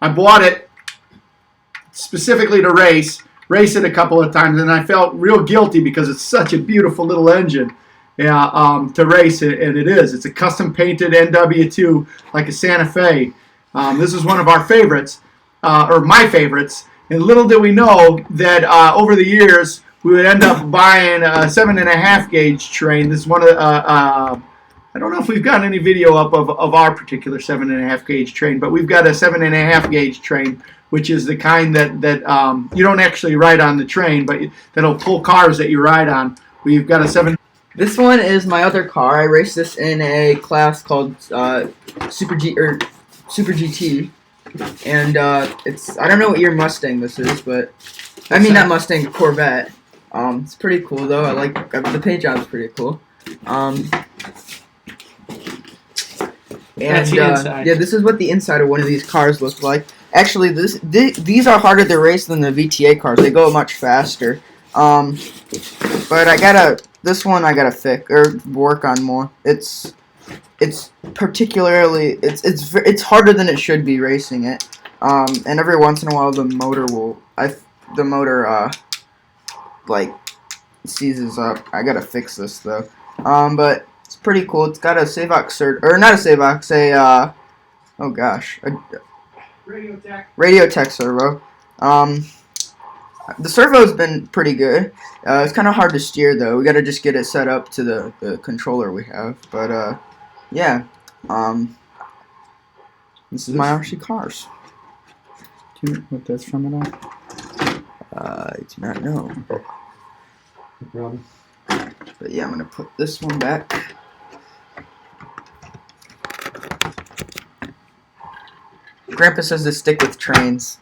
I bought it specifically to race it a couple of times, and I felt real guilty because it's such a beautiful little engine. Yeah, to race it, and it is. It's a custom painted NW2 like a Santa Fe. This is one of our favorites, or my favorites. And little did we know that over the years we would end up buying a 7.5 gauge train. This is one of the, I don't know if we've gotten any video up of our particular 7.5 gauge train, but we've got a 7.5 gauge train, which is the kind that you don't actually ride on the train, but that'll pull cars that you ride on. We've got a 7. This one is my other car. I raced this in a class called Super GT, and it's I don't know what year Mustang this is, but I mean not Mustang, Corvette. It's pretty cool though. I like the paint job's pretty cool. And That's the inside. yeah, this is what the inside of one of these cars looks like. Actually, these are harder to race than the VTA cars. They go much faster. But this one I gotta fix or work on more. It's particularly it's harder than it should be racing it. And every once in a while the motor like seizes up. I gotta fix this though. But it's pretty cool. It's got a Savox or not a Savox, a oh gosh, a Radio-Tech servo. The servo's been pretty good. It's kind of hard to steer though. We gotta just get it set up to the controller we have. But yeah. This is my RC cars. Do you know what that's from at all? I do not know. No problem. But yeah, I'm gonna put this one back. Grandpa says to stick with trains.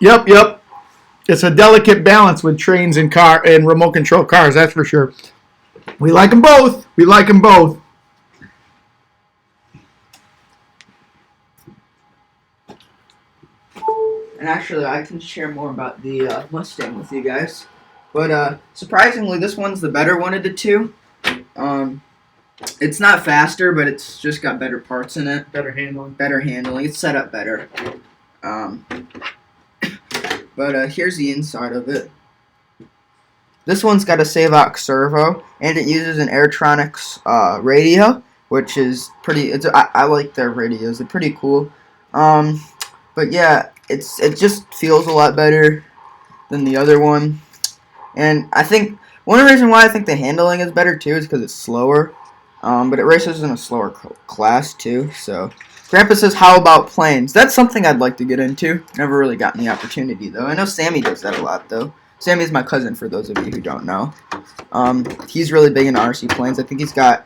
Yep. It's a delicate balance with trains and remote control cars, that's for sure. We like them both. And actually, I can share more about the Mustang with you guys. But surprisingly, this one's the better one of the two. It's not faster, but it's just got better parts in it. Better handling. It's set up better. But here's the inside of it. This one's got a Savox servo, and it uses an Airtronics radio, which is pretty. I like their radios; they're pretty cool. But yeah, it just feels a lot better than the other one, and I think one of the reasons why I think the handling is better too is because it's slower. But it races in a slower class too. So, Grandpa says, "How about planes?" That's something I'd like to get into. Never really gotten the opportunity though. I know Sammy does that a lot though. Sammy's my cousin, for those of you who don't know. He's really big into RC planes. I think he's got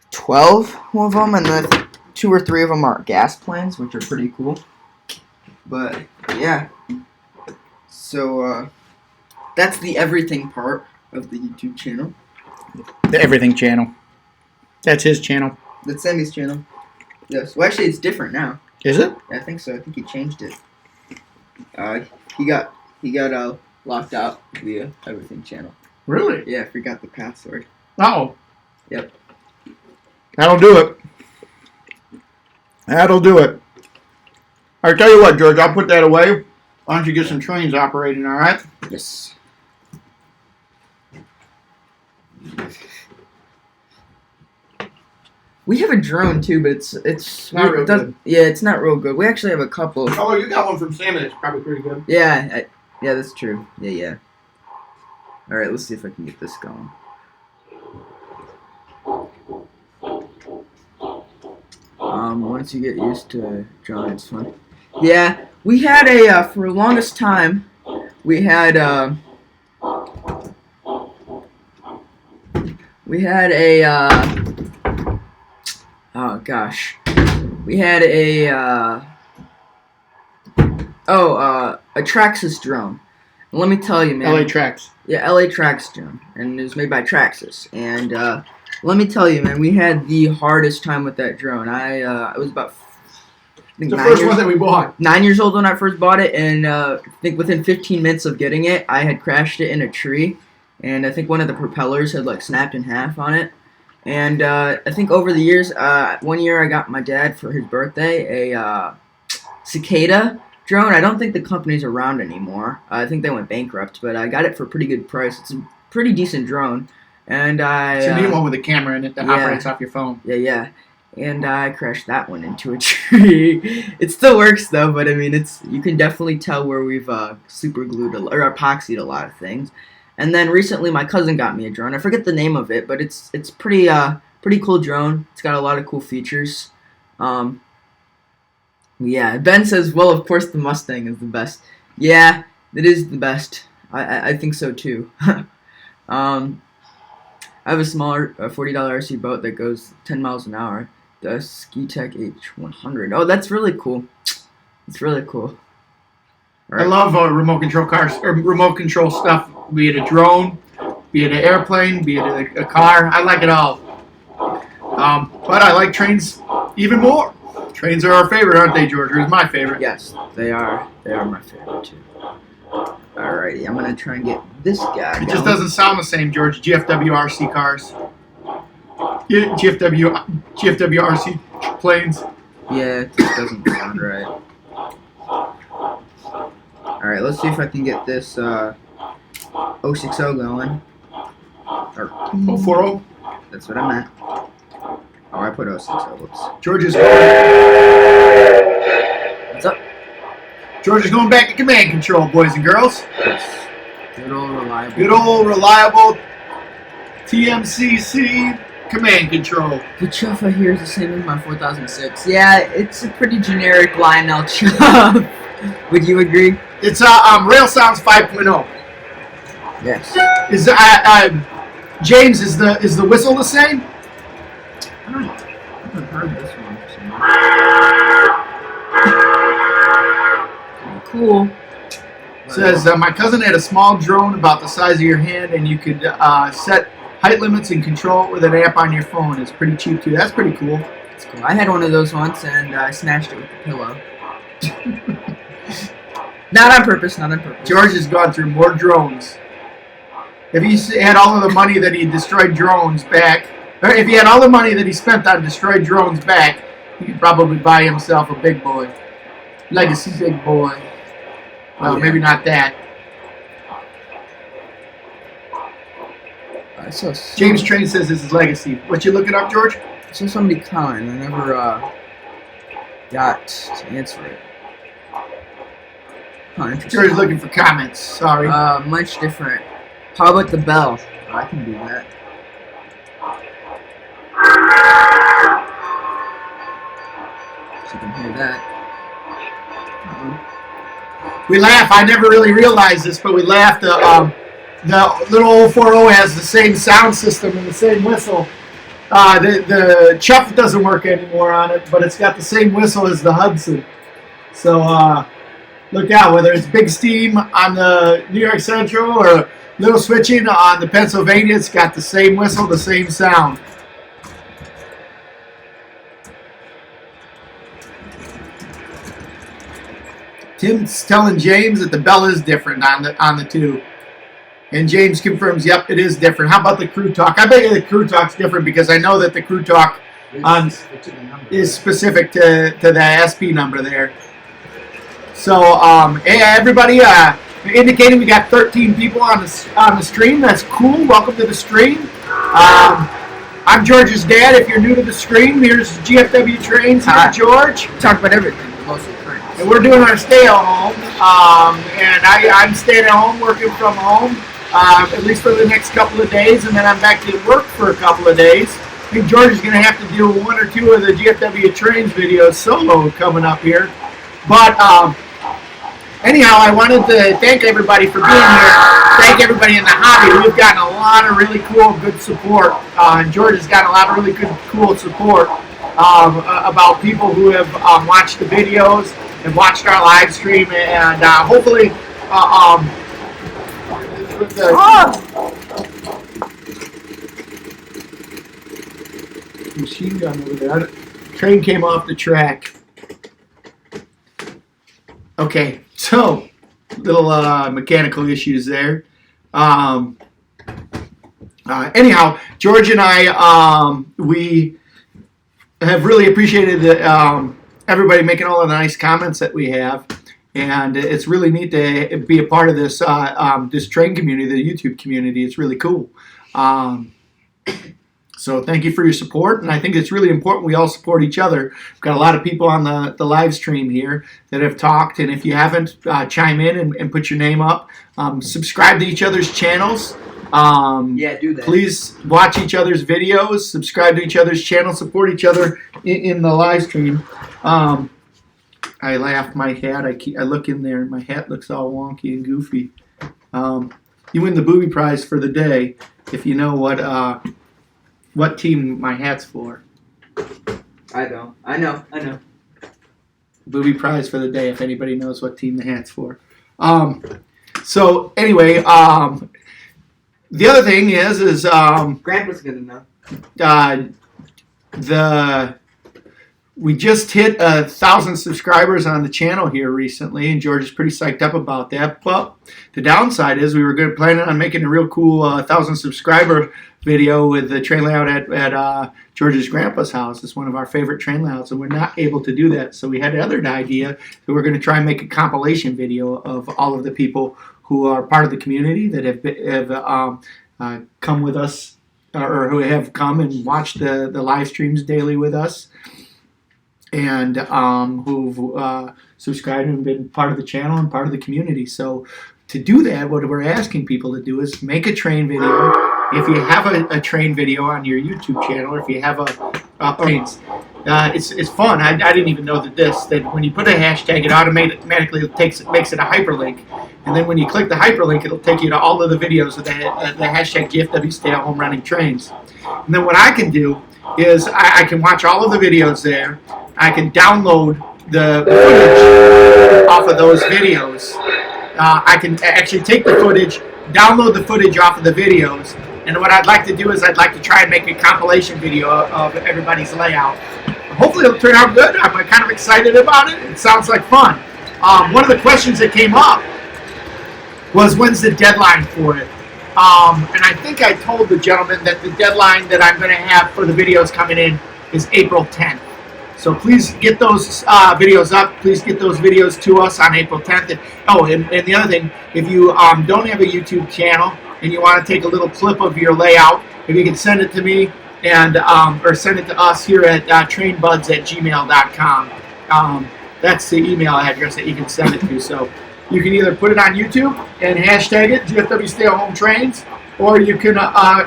12 of them, and then 2 or 3 of them are gas planes, which are pretty cool. But yeah, so that's the everything part of the YouTube channel. The everything channel. That's his channel. That's Sammy's channel. Yes. Well, actually, it's different now. Is it? I think so. I think he changed it. He got locked out via everything channel. Really? Yeah, I forgot the password. Oh. Yep. That'll do it. I tell you what, George, I'll put that away. Why don't you get some trains operating, all right? Yes. We have a drone too, but it's not real good. Yeah, it's not real good. We actually have a couple. Oh, you got one from Salmon. It's probably pretty good. Yeah, yeah, that's true. Yeah. All right, let's see if I can get this going. Once you get used to drone, it's fun. Yeah, we had for the longest time, we had oh gosh. We had a Traxxas drone. And let me tell you, man. LA Trax. Yeah, LA Trax drone. And it was made by Traxxas. And let me tell you, man, we had the hardest time with that drone. I was about the first one that we bought. 9 years old when I first bought it, and I think within 15 minutes of getting it, I had crashed it in a tree. And I think one of the propellers had like snapped in half on it. And I think over the years, one year I got my dad for his birthday a Cicada drone. I don't think the company's around anymore. I think they went bankrupt, but I got it for a pretty good price. It's a pretty decent drone. And it's a neat one with a camera in it that operates off your phone. Yeah. And I crashed that one into a tree. It still works though, but I mean, you can definitely tell where we've super glued or epoxied a lot of things. And then recently, my cousin got me a drone. I forget the name of it, but it's pretty cool drone. It's got a lot of cool features. Yeah, Ben says, well, of course the Mustang is the best. Yeah, it is the best. I think so too. I have a smaller $40 RC boat that goes 10 miles an hour. The Skitech H100. Oh, that's really cool. It's really cool. Right. I love remote control cars or remote control stuff. Be it a drone, be it an airplane, be it a car. I like it all. But I like trains even more. Trains are our favorite, aren't they, George? Or is my favorite? Yes, they are. They are my favorite too. Alrighty, I'm gonna try and get this guy. It just doesn't sound the same, George. GFW RC cars. Yeah, GFW RC planes. Yeah, it just doesn't sound right. Alright, let's see if I can get this 060 going. Or 040? That's what I meant. Oh, I put 060. Whoops. George is What's up? George is going back to command control, boys and girls. Yes. Good old reliable. Good old reliable TMCC command control. The chuff I hear is the same as my 4006. Yeah, it's a pretty generic Lionel chuff. Would you agree? It's Rail Sounds 5.0. Yes. Is James, is the whistle the same? haven't heard this one so much. Cool. It says, my cousin had a small drone about the size of your hand, and you could set height limits and control it with an app on your phone. It's pretty cheap, too. That's pretty cool. That's cool. I had one of those once, and I smashed it with a pillow. Not on purpose, not on purpose. George has gone through more drones. If he had all of the money that he destroyed drones back, or if he had all the money that he spent on destroyed drones back, he could probably buy himself a big boy. Legacy big boy. Well, yeah. Maybe not that. James Train says this is Legacy. What you looking up, George? I saw somebody comment. I never got to answer it. Huh, interesting. George is looking for comments. Sorry. Much different. How about the bell? Oh, I can do that. So you can hear that. We laugh. I never really realized this, but we laughed. The little 040 has the same sound system and the same whistle. The chuff doesn't work anymore on it, but it's got the same whistle as the Hudson. So look out, whether it's Big Steam on the New York Central or Little Switching on the Pennsylvania, it's got the same whistle, the same sound. Tim's telling James that the bell is different on the two. And James confirms, yep, it is different. How about the crew talk? I bet you the crew talk's different because I know that the crew talk is specific to the SP number there. So, hey, everybody, indicating we got 13 people on the stream. That's cool. Welcome to the stream. I'm George's dad. If you're new to the stream, here's Gfw Trains. Hi, George. Talk about everything, mostly trains. And we're doing our stay at home. And I'm staying at home, working from home, at least for the next couple of days. And then I'm back to work for a couple of days. I think George is going to have to do one or two of the Gfw Trains videos solo coming up here. But anyhow, I wanted to thank everybody for being here. Thank everybody in the hobby. We've gotten a lot of really cool, good support. And George has gotten a lot of really good, cool support about people who have watched the videos and watched our live stream. And hopefully, machine gun over there. Train came off the track. Okay, so little mechanical issues there. Anyhow, George and I, we have really appreciated everybody making all of the nice comments that we have, and it's really neat to be a part of this this train community, the YouTube community. It's really cool. So thank you for your support, and I think it's really important we all support each other. We've got a lot of people on the live stream here that have talked, and if you haven't, chime in and put your name up. Subscribe to each other's channels. Yeah, do that. Please watch each other's videos, subscribe to each other's channels, support each other in the live stream. I laughed my hat. I look in there, and my hat looks all wonky and goofy. You win the booby prize for the day if you know what team my hat's for. I don't. I know. Booby prize for the day if anybody knows what team the hat's for. So anyway, the other thing is Grandpa's gonna know. We just hit 1,000 subscribers on the channel here recently, and George is pretty psyched up about that. But the downside is we were planning on making a real cool 1,000 subscriber video with the train layout at George's grandpa's house. It's one of our favorite train layouts, and we're not able to do that. So we had another idea that we're going to try and make a compilation video of all of the people who are part of the community that have come with us, or who have come and watched the live streams daily with us, and who've subscribed and been part of the channel and part of the community. So to do that, what we're asking people to do is make a train video. If you have a train video on your YouTube channel, or if you have trains, it's fun. I didn't even know that when you put a hashtag, it automatically makes it a hyperlink. And then when you click the hyperlink, it'll take you to all of the videos of the hashtag GFW Stay at Home Running Trains. And then what I can do is I can watch all of the videos there. I can download the footage off of those videos. I can actually take the footage, download the footage off of the videos, and what I'd like to do is I'd like to try and make a compilation video of everybody's layout. Hopefully it'll turn out good. I'm kind of excited about it. It sounds like fun. One of the questions that came up was when's the deadline for it? And I think I told the gentleman that the deadline that I'm going to have for the videos coming in is April 10th. So please get those videos up. Please get those videos to us on April 10th. And the other thing, if you don't have a YouTube channel and you want to take a little clip of your layout, if you can send it to me and or send it to us here at trainbuds@gmail.com. That's the email address that you can send it to. So you can either put it on YouTube and hashtag it GFW Stay Home Trains, or you can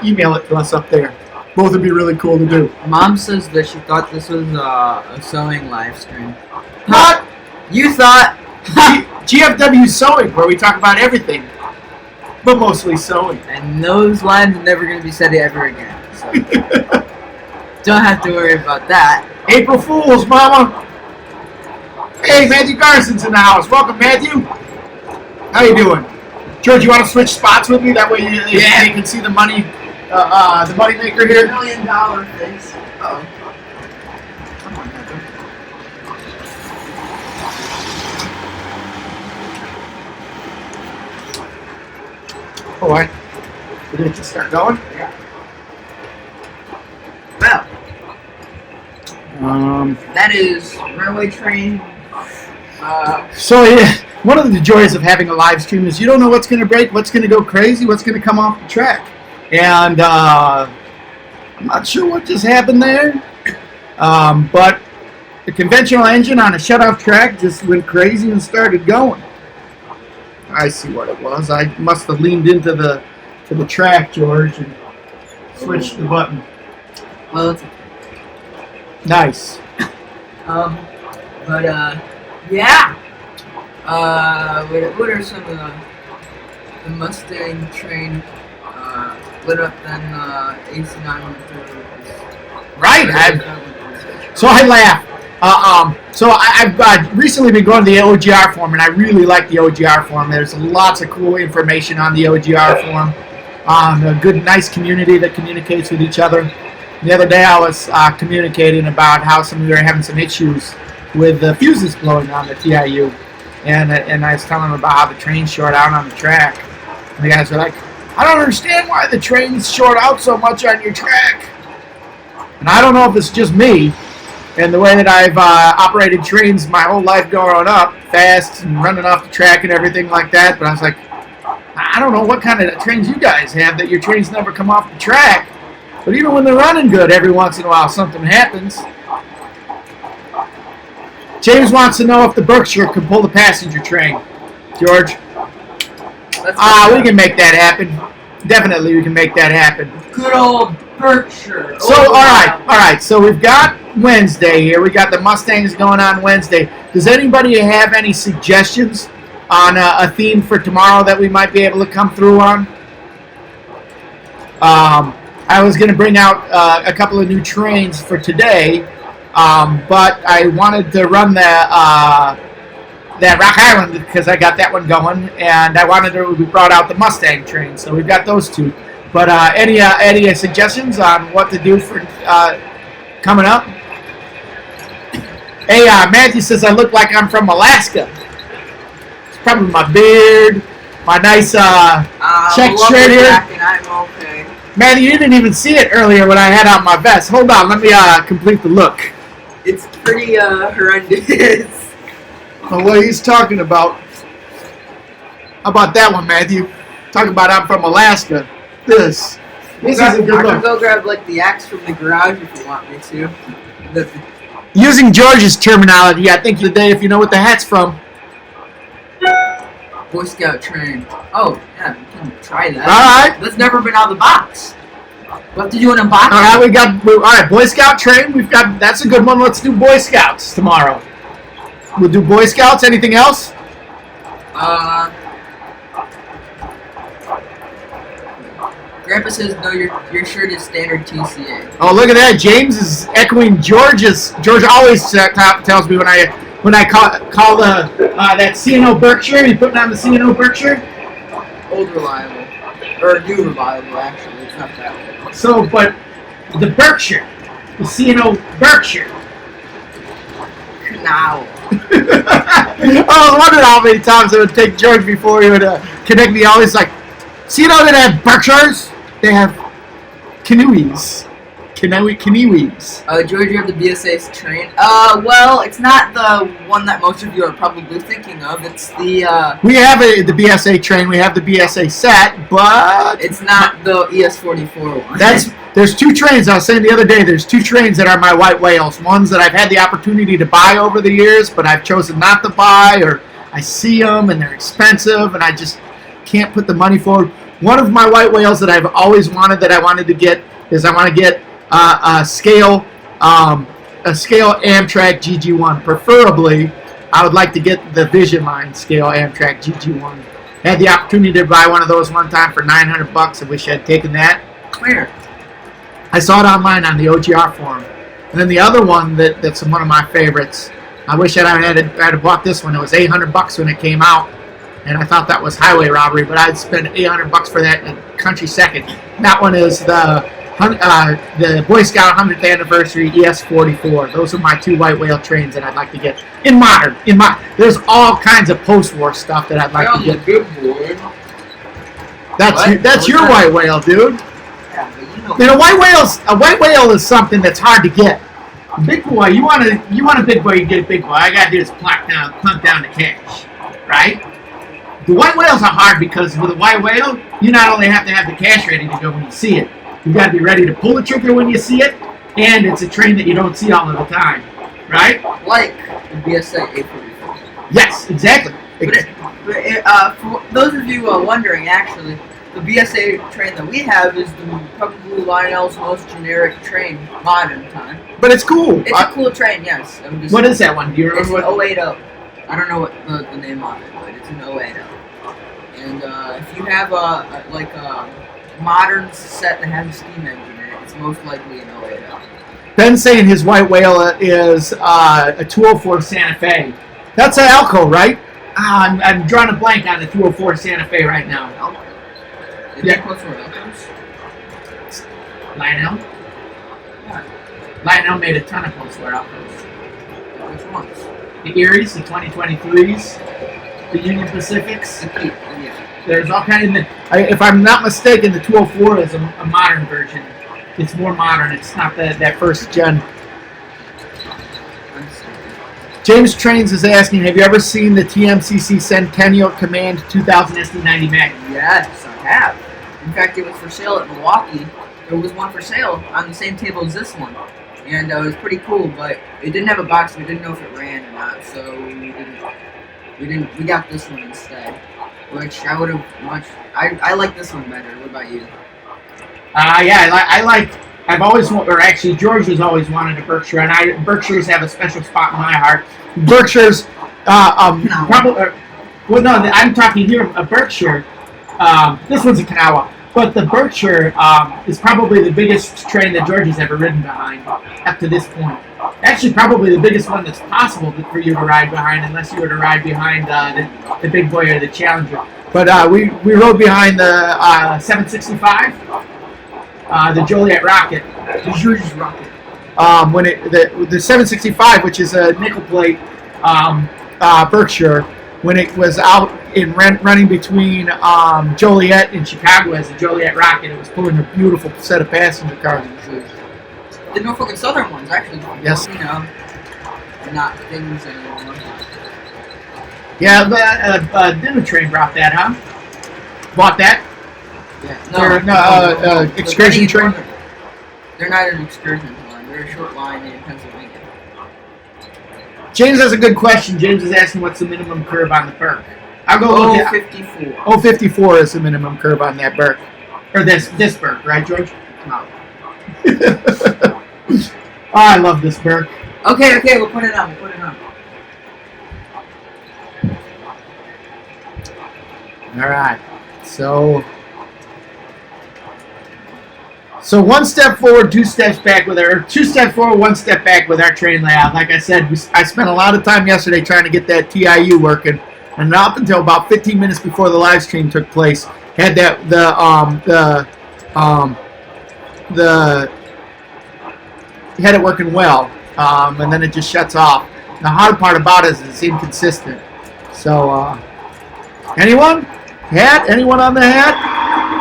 email it to us up there. Both would be really cool to do. Mom says that she thought this was a sewing live stream. What? You thought? GFW Sewing, where we talk about everything, but mostly sewing. And those lines are never going to be said ever again. So don't have to worry about that. April Fools, Mama. Hey, Matthew Garson's in the house. Welcome, Matthew. How you doing? George, you want to switch spots with me? That way you can see the money maker here. $1 million things. Oh. Come on, Matthew. All right. We're going to start going? Yeah. Well, that is railway train. So yeah, one of the joys of having a live stream is you don't know what's going to break, what's going to go crazy, what's going to come off the track. And I'm not sure what just happened there, but the conventional engine on a shut-off track just went crazy and started going. I see what it was. I must have leaned into the track, George, and switched the button. Well, it's Nice. yeah. What are some of the Mustang train lit up then AC9 went through? Right. So I laugh. So I've recently been going to the OGR forum, and I really like the OGR forum. There's lots of cool information on the OGR forum. A good, nice community that communicates with each other. The other day I was communicating about how we were having some issues with the fuses blowing on the TIU. And I was telling them about how the train's short out on the track. And the guys were like, I don't understand why the trains short out so much on your track. And I don't know if it's just me and the way that I've operated trains my whole life growing up, fast and running off the track and everything like that. But I was like, I don't know what kind of trains you guys have that your trains never come off the track. But even when they're running good, every once in a while something happens. James wants to know if the Berkshire can pull the passenger train. George? We can make that happen. Definitely we can make that happen. Good old Berkshire. So, all right. So we've got Wednesday here. We got the Mustangs going on Wednesday. Does anybody have any suggestions on a theme for tomorrow that we might be able to come through on? I was going to bring out a couple of new trains for today, but I wanted to run that Rock Island because I got that one going, and I wanted to brought out the Mustang train. So we've got those two. But any suggestions on what to do for coming up? Hey, Matthew says I look like I'm from Alaska. It's probably my beard, my nice check shirt here. I'm okay. Matthew, you didn't even see it earlier when I had on my vest. Hold on, let me complete the look. It's pretty horrendous. Well, what he's talking about. How about that one, Matthew? Talking about I'm from Alaska. This is a good I can look. go grab like the axe from the garage if you want me to. Using George's terminology, I think today, if you know what the hat's from. Boy Scout train. Oh, yeah, we can try that. All right. That's never been out of the box. We'll have to do an unboxing. All right, Boy Scout train. That's a good one. Let's do Boy Scouts tomorrow. We'll do Boy Scouts. Anything else? Grandpa says no. Your shirt is standard TCA. Oh, look at that! James is echoing George's. George always tells me when I call the that C&O Berkshire. You putting on the C&O Berkshire? Old reliable, or new reliable actually. It's not that old. So, but the Berkshire, the C&O Berkshire. Now. I was wondering how many times it would take George before he would connect me. Always like, see, they have Berkshires. They have canoes. Canoes. George, you have the BSA's train. Well, it's not the one that most of you are probably thinking of. It's the, We have the BSA train. We have the BSA set, but it's not the ES44 one. There's two trains. I was saying the other day, there's two trains that are my white whales. Ones that I've had the opportunity to buy over the years, but I've chosen not to buy, or I see them and they're expensive, and I just can't put the money forward. One of my white whales that I've always wanted to get is I want to get a scale Amtrak GG1. Preferably, I would like to get the Vision Line scale Amtrak GG1. Had the opportunity to buy one of those one time for $900. I wish I had taken that. Where? I saw it online on the OGR forum. And then the other one that's one of my favorites. I wish I'd had bought this one. It was $800 when it came out, and I thought that was highway robbery. But I'd spend $800 for that in a country second. That one is the Boy Scout 100th anniversary ES44. Those are my two white whale trains that I'd like to get in modern. There's all kinds of post-war stuff that I'd like to get. Good boy. That's your white whale, dude. Yeah, but A white whale is something that's hard to get. A big boy, you want a big boy, you get a big boy. All I gotta do is plunk down the cash, right? The white whales are hard because with a white whale, you not only have to have the cash ready to go when you see it, you got to be ready to pull the trigger when you see it, and it's a train that you don't see all of the time, right? Like the BSA 844. Yes, exactly. For those of you wondering, actually, the BSA train that we have is probably Lionel's most generic train, modern time. But it's cool. It's a cool train, yes. What is that one? Do you remember it's what? An 080. I don't know what the name of it, but it's an 080. And if you have a modern set that has a steam engine in it, it's most likely an 080. Ben's saying his white whale is a 204 Santa Fe. That's an Alco, right? I'm drawing a blank on the 204 Santa Fe right now. Alco? Yeah. Lionel? What? Lionel made a ton of post-war Alcos. Which ones? The Eries, the 2023s, the Union Pacifics. Yeah. There's all kinds of... If I'm not mistaken, the 204 is a modern version. It's more modern. It's not that first gen. James Trains is asking, have you ever seen the TMCC Centennial Command 2000 SD90 Mag? Yes, I have. In fact, it was for sale at Milwaukee. There was one for sale on the same table as this one. And it was pretty cool, but it didn't have a box. We didn't know if it ran or not, so we got this one instead. Which I would have much... I like this one better. What about you? I've always, or actually George has always wanted a Berkshire, and Berkshires have a special spot in my heart. Berkshires, probably, well, no, I'm talking here a Berkshire. This one's a Kanawha, but the Berkshire is probably the biggest train that George has ever ridden behind up to this point. Actually, probably the biggest one that's possible for you to ride behind, unless you were to ride behind the big boy or the Challenger. But we rode behind the 765. The Joliet Rocket, the George's Rocket. When the 765, which is a nickel plate Berkshire, when it was out in running between Joliet and Chicago as the Joliet Rocket, it was pulling a beautiful set of passenger cars. The Norfolk and Southern ones, actually. Yes. You know, not things anymore. Yeah, the dinner train brought that, huh? Bought that? Yeah. Excursion train? They're not an excursion line. They're a short line in Pennsylvania. James has a good question. James is asking what's the minimum curve on the Burke. I'll go look at 54. 054 is the minimum curve on that Burke. Or this Burke, right, George? No. Oh, I love this Burke. Okay, we'll put it on. All right. So So 1 step forward, 2 steps back with our 2 steps forward, 1 step back with our train layout. Like I said, I spent a lot of time yesterday trying to get that TIU working, and up until about 15 minutes before the live stream took place, had that had it working well, and then it just shuts off. The hard part about it is it's inconsistent. So, anyone? Hat? Anyone on the hat?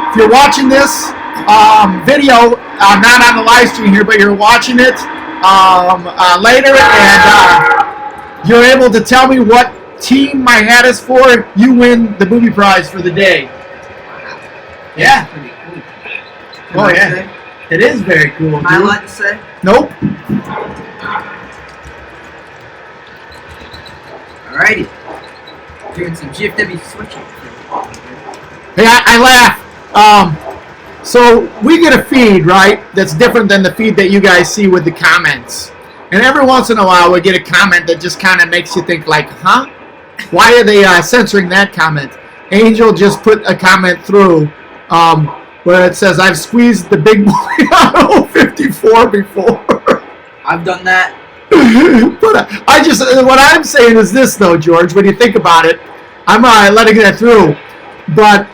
If you're watching this video, not on the live stream here, but you're watching it later, and you're able to tell me what team my hat is for, you win the booby prize for the day. Yeah. Pretty cool. Oh, yeah. It is very cool. Am I allowed to say? Nope. Alrighty. Doing some GFW switching. Hey, I laugh. So we get a feed, right, that's different than the feed that you guys see with the comments. And every once in a while we get a comment that just kind of makes you think like, huh? Why are they censoring that comment? Angel just put a comment through where it says, I've squeezed the big boy out of 54 before. I've done that. But what I'm saying is this, though, George, when you think about it, I'm letting that through. But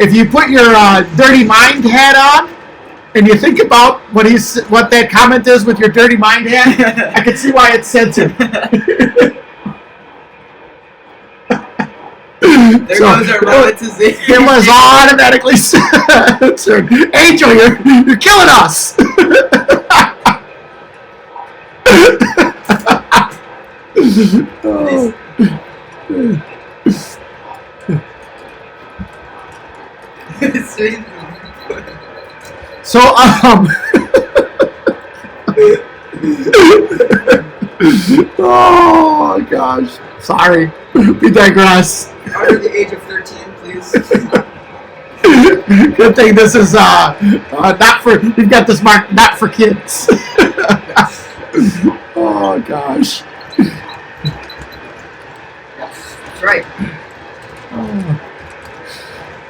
if you put your Dirty Mind hat on, and you think about what that comment is with your Dirty Mind hat, I can see why it's censored. There goes our monetization. It was automatically censored. Angel, you're killing us. Oh. So oh gosh, sorry. We digress. Under the age of 13, please. Good thing this is not for. You've got this marked not for kids. Oh gosh. That's right.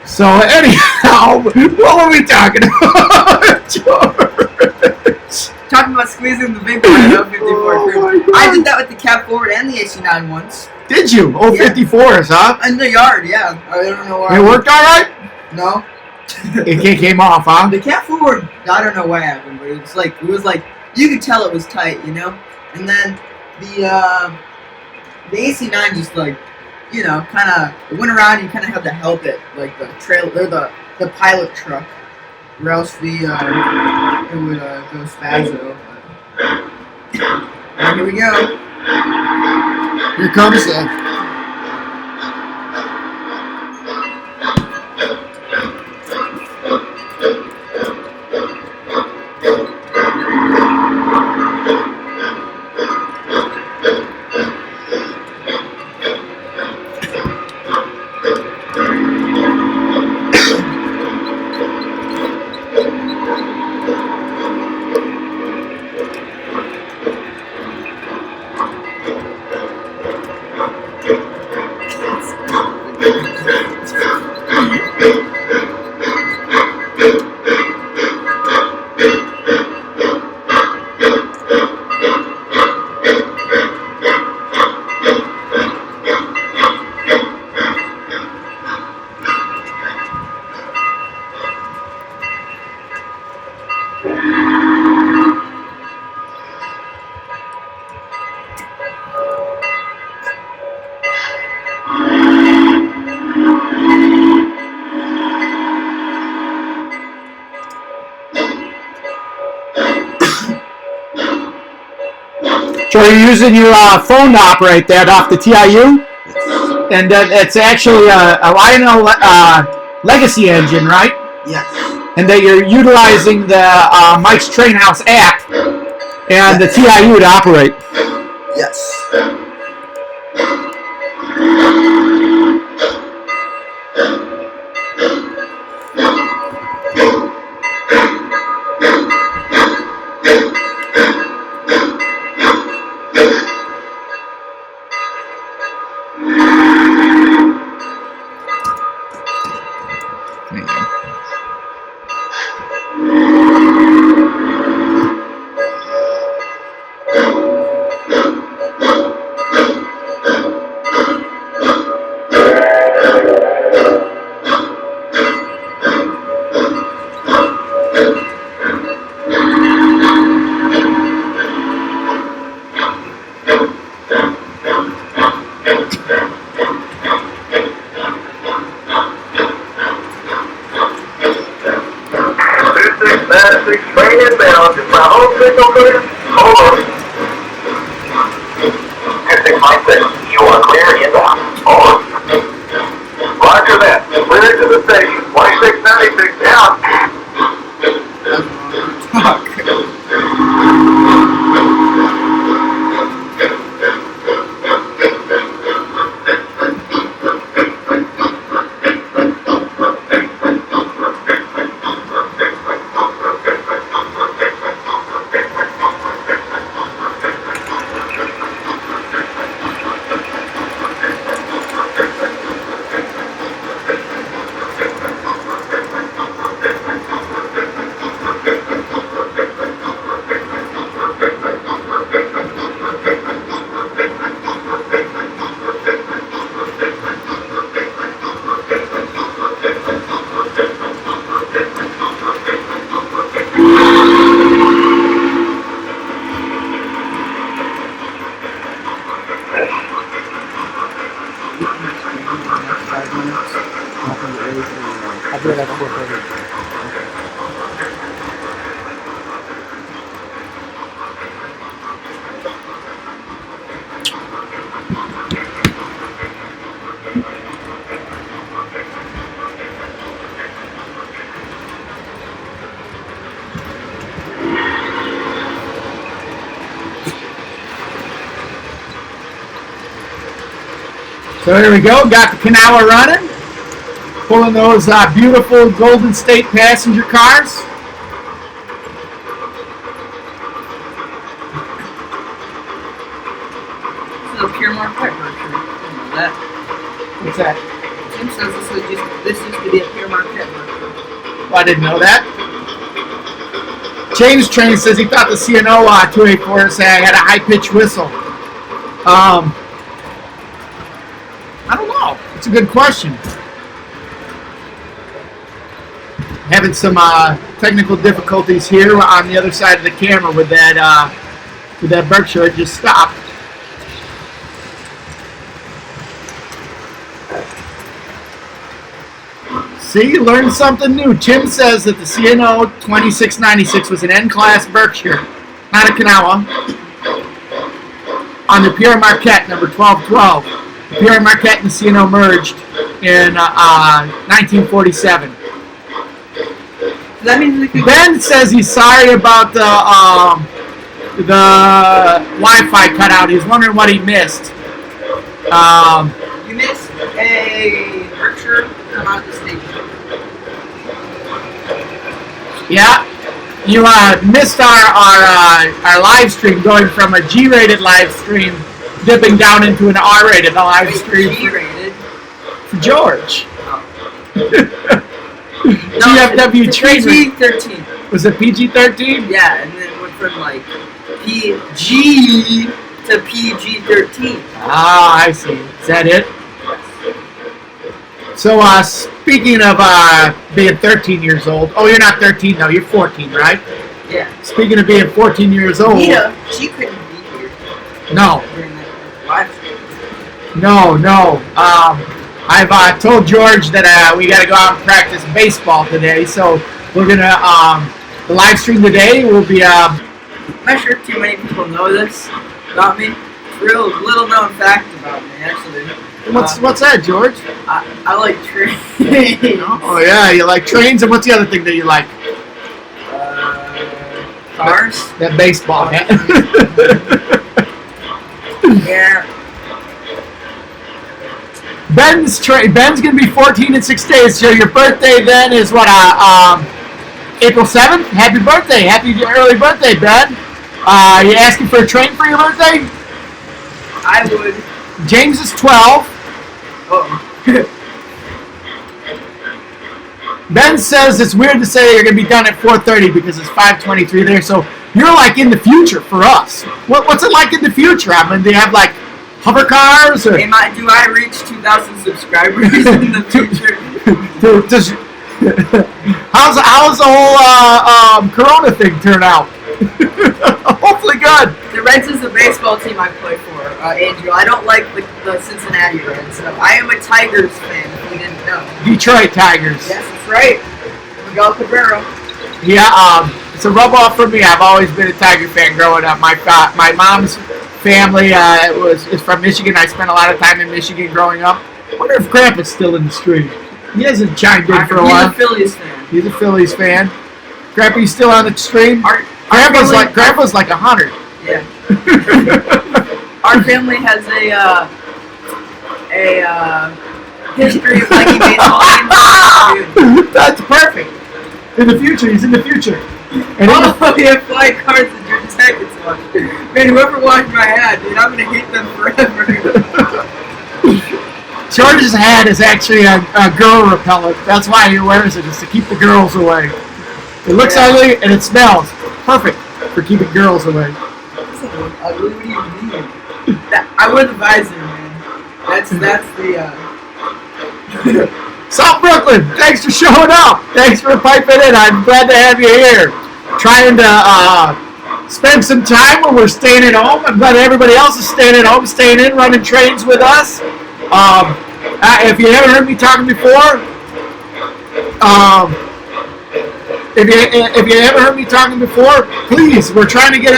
So anyhow, what were we talking about, George? Talking about squeezing the big boy of 54 Oh I did that with the cap forward and the AC9 once. Did you? Oh, Yeah. 54s, huh? In the yard, yeah. I don't know why. It worked all right? No. It came off, huh? The cap forward, I don't know what happened, but it was like you could tell it was tight, you know. And then the AC9 just like, you know, kind of went around. And you kind of had to help it, like the trailer, the pilot truck, or else it would go spazzo. And here we go. Here comes the. So you're using your phone to operate that off the TIU? And it's actually a Lionel Legacy engine, right? Yes. And that you're utilizing the Mike's Train House app and the TIU to operate. Yes. You are clear inbound. Over. Roger that. Clear to the station. 2696 down. So here we go, got the Kanawha running, pulling those beautiful Golden State passenger cars. This is a pure Marquette Berkshire. That. What's that? Tim says this used to be a pure Marquette Berkshire. Well, I didn't know that. James Train says he thought the CNO 284 had a high-pitched whistle. I don't know. It's a good question. Having some technical difficulties here on the other side of the camera with that Berkshire. It just stopped. See, you learned something new. Tim says that the CNO 2696 was an N-Class Berkshire, not a Kanawha, on the Pierre Marquette, number 1212. The Pierre Marquette and the CNO merged in 1947. That means we could Ben says he's sorry about the Wi-Fi cutout. He's wondering what he missed. You missed a Berkshire come out of the station. Yeah, you missed our live stream going from a G-rated live stream dipping down into an R-rated live stream. G-rated? For George. Oh. Gfw Trains. PG-13. Was it PG-13? Yeah, and then went from like PG to PG-13. Ah, I see. Is that it? So, speaking of being 13 years old, oh, you're not 13 though, you're 14, right? Yeah. Speaking of being 14 years old. Nita, she couldn't be here. No. During that live stream. No. I've told George that we got to go out and practice baseball today, so we're gonna the live stream today will be. I'm not sure if too many people know this about me. It's a real little known fact about me, actually. What's that, George? I like trains. Oh yeah, you like trains, and what's the other thing that you like? Cars. That baseball hat. Yeah. Ben's gonna be 14 in 6 days. So your birthday then is what? April 7th. Happy birthday! Happy early birthday, Ben. You asking for a train for your birthday? I would. James is 12. Oh. Ben says it's weird to say you're gonna be done at 4:30 because it's 5:23 there. So you're like in the future for us. What's it like in the future? I mean, do you have like hover cars or? Do I reach 2,000 subscribers in the future? How's the whole Corona thing turn out? Hopefully good. The Reds is the baseball team I play for, Andrew. I don't like the Cincinnati Reds. I am a Tigers fan, if you didn't know. Detroit Tigers. Yes, that's right. Miguel Cabrera. Yeah, it's a rub off for me. I've always been a Tiger fan growing up. My mom's family is from Michigan. I spent a lot of time in Michigan growing up. I wonder if Grandpa's still in the stream. He hasn't chimed in for a while. He's a Phillies fan. He's a Phillies fan. Grandpa, you still on the stream? Grandpa's like 100. Yeah. Our family has a history of liking baseball games. That's perfect. In the future, he's in the future. And we have flying cards and Georgia Tech and stuff. Man, whoever washed my hat, dude, I'm gonna hate them forever. George's hat is actually a girl repellent. That's why he wears it, is to keep the girls away. It looks ugly and it smells. Perfect for keeping girls away. Ugly? What do you mean? I wear the visor, man. That's the. South Brooklyn, thanks for showing up. Thanks for piping in. I'm glad to have you here. Trying to spend some time when we're staying at home. I'm glad everybody else is staying at home, staying in, running trains with us. If you haven't heard me talking before, if you haven't heard me talking before, please, we're trying to get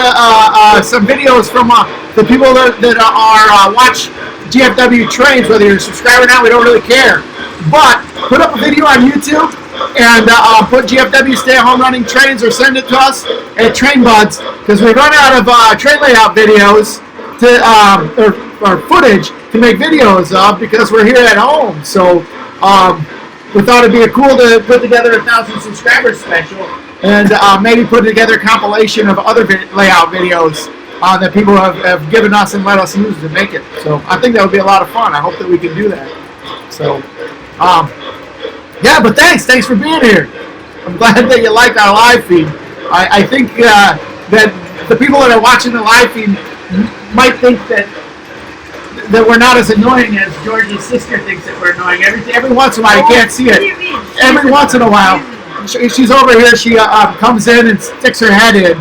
some videos from the people that are watch Gfw Trains. Whether you're a subscriber or not, we don't really care. But put up a video on YouTube and put GFW Stay at Home Running Trains, or send it to us at trainbuds, because we run out of train layout videos or footage to make videos of, because we're here at home. So we thought it'd be cool to put together a 1,000 subscribers special and maybe put together a compilation of other layout videos that people have given us and let us use to make it. So I think that would be a lot of fun. I hope that we can do that. So, yeah, but thanks for being here. I'm glad that you liked our live feed. I think that the people that are watching the live feed might think that we're not as annoying as George's sister thinks that we're annoying. Every once in a while, you can't see it. Every once in a while, she's over here. She comes in and sticks her head in,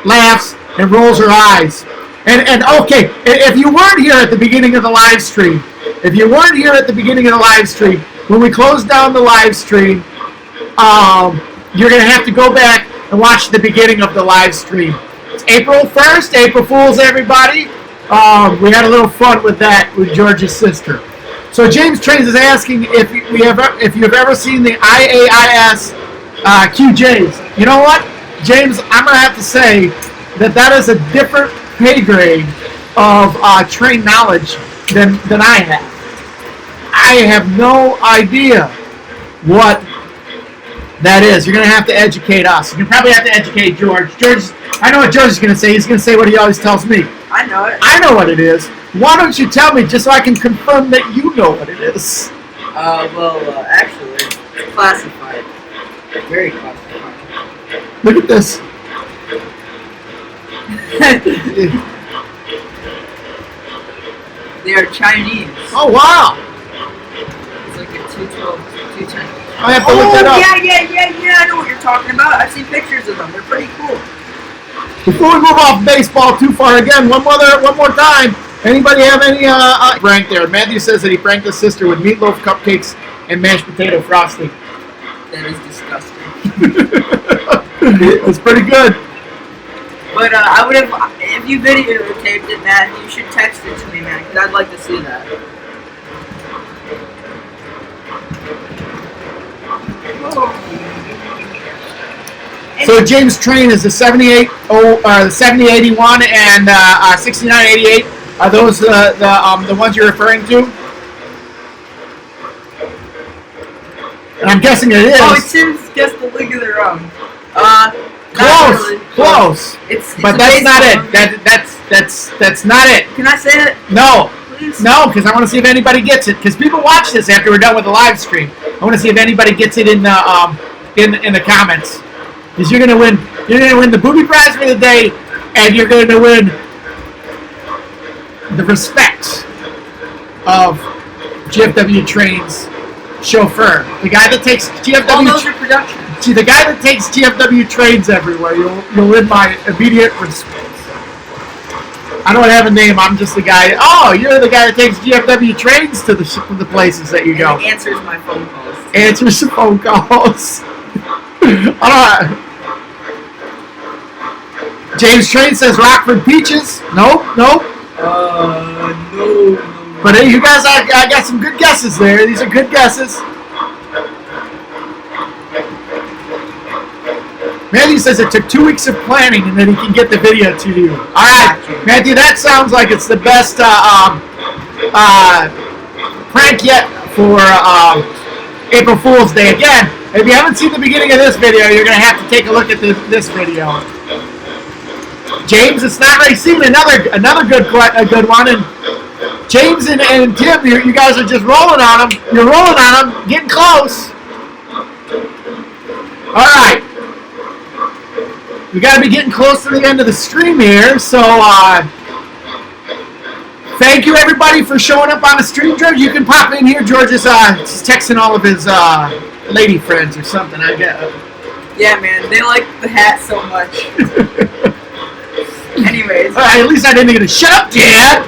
laughs, and rolls her eyes. And okay, if you weren't here at the beginning of the live stream, when we close down the live stream, you're going to have to go back and watch the beginning of the live stream. It's April 1st, April Fools, everybody. We had a little fun with that with George's sister. So James Trains is asking if you've ever seen the IAIS QJs. You know what, James? I'm going to have to say that is a different pay grade of train knowledge than I have. I have no idea what that is. You're going to have to educate us. You probably have to educate George. I know what George is going to say. He's going to say what he always tells me. I know it. I know what it is. Why don't you tell me, just so I can confirm that you know what it is? Actually, it's classified. Very classified. Look at this. They are Chinese. Oh, wow. It's like a 212, 210. I have to look that up. Yeah, I know what you're talking about. I've seen pictures of them. They're pretty cool. Before we move off baseball too far again, one more time. Anybody have any prank there? Matthew says that he pranked his sister with meatloaf cupcakes and mashed potato frosting. That is disgusting. It's pretty good. But I would have, if you videotaped it, Matt, you should text it to me, man, because I'd like to see that. So James Train is the 7081 and 6988. Are those the ones you're referring to? And I'm guessing it is. Oh, it seems just the league of their own. Close. But that's not it. That's not it. Can I say it? No. Please? No, because I want to see if anybody gets it. Because people watch this after we're done with the live stream. I want to see if anybody gets it in the comments. Because you're gonna win the booby prize for the day, and you're going to win the respect of GFW Trains chauffeur, the guy that takes GFW production. The guy that takes GFW Trains everywhere. You'll win my immediate respect. I don't have a name. I'm just the guy. Oh, you're the guy that takes GFW Trains to the places that you go. And answers my phone calls. Answers the phone calls. James Train says Rockford Peaches. Nope. No. But hey, you guys, I got some good guesses there. These are good guesses. Matthew says it took 2 weeks of planning and then he can get the video to you. All right, Matthew, that sounds like it's the best prank yet for April Fool's Day. Again, if you haven't seen the beginning of this video, you're going to have to take a look at this video. James, it's not racing. Another good one. And James and Tim, you guys are just rolling on them. You're rolling on them, getting close. All right. We got to be getting close to the end of the stream here, so thank you everybody for showing up on the stream. George, you can pop in here. George is texting all of his lady friends or something, I guess. Yeah, man, they like the hat so much. Anyways. All right, at least I didn't get to shut up, Dad.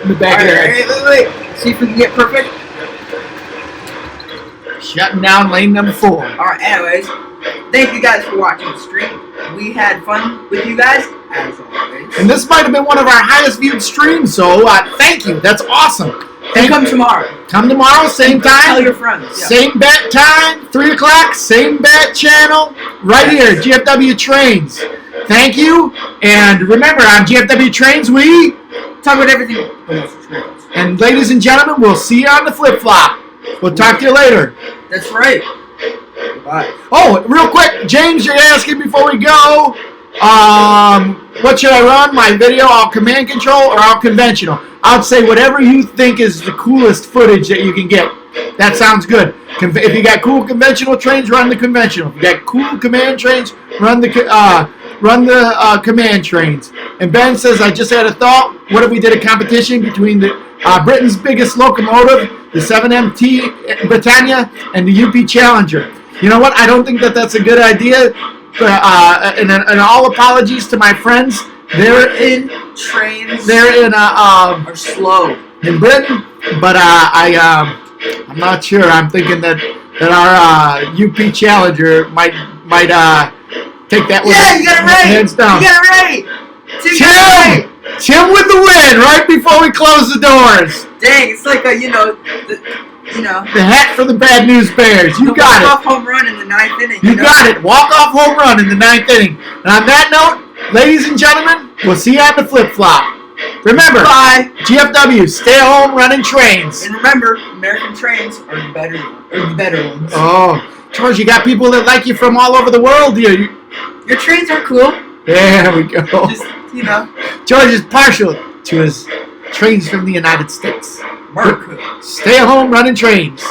In the back of the head. Wait. See if we can get perfect. Shutting down lane number 4. Alright, anyways. Thank you guys for watching the stream. We had fun with you guys, as always. And this might have been one of our highest viewed streams, so thank you. That's awesome. And come tomorrow. Come tomorrow, same time. Tell your friends. Yeah. Same bat time, 3 o'clock, same bat channel, right here, Gfw Trains. Thank you. And remember, on Gfw Trains, we talk about everything. And ladies and gentlemen, we'll see you on the flip-flop. We'll talk to you later. That's right. Bye. Oh, real quick, James, you're asking before we go, what should I run? My video, all command control or all conventional? I'd say whatever you think is the coolest footage that you can get. That sounds good. If you got cool conventional trains, run the conventional. If you got cool command trains, run the command trains. And Ben says, I just had a thought. What if we did a competition between the Britain's biggest locomotive, the 7MT Britannia, and the UP Challenger? You know what? I don't think that's a good idea. And all apologies to my friends. Trains. They're in are slow in Britain, but I'm not sure. I'm thinking that our UP Challenger might take that one. Yeah, you got it right. Hands down. You got it right. Tim with the win right before we close the doors. Dang, it's like the hat for the Bad News Bears. You got it. Walk-off home run in the 9th inning. You got it. Walk-off home run in the 9th inning. And on that note, ladies and gentlemen, we'll see you on the flip-flop. Remember, bye. GFW, stay home running trains. And remember, American trains are the better ones. Oh, George, you got people that like you from all over the world here. Your trains are cool. There we go. Just, George is partial to his trains from the United States. America. Stay home running trains.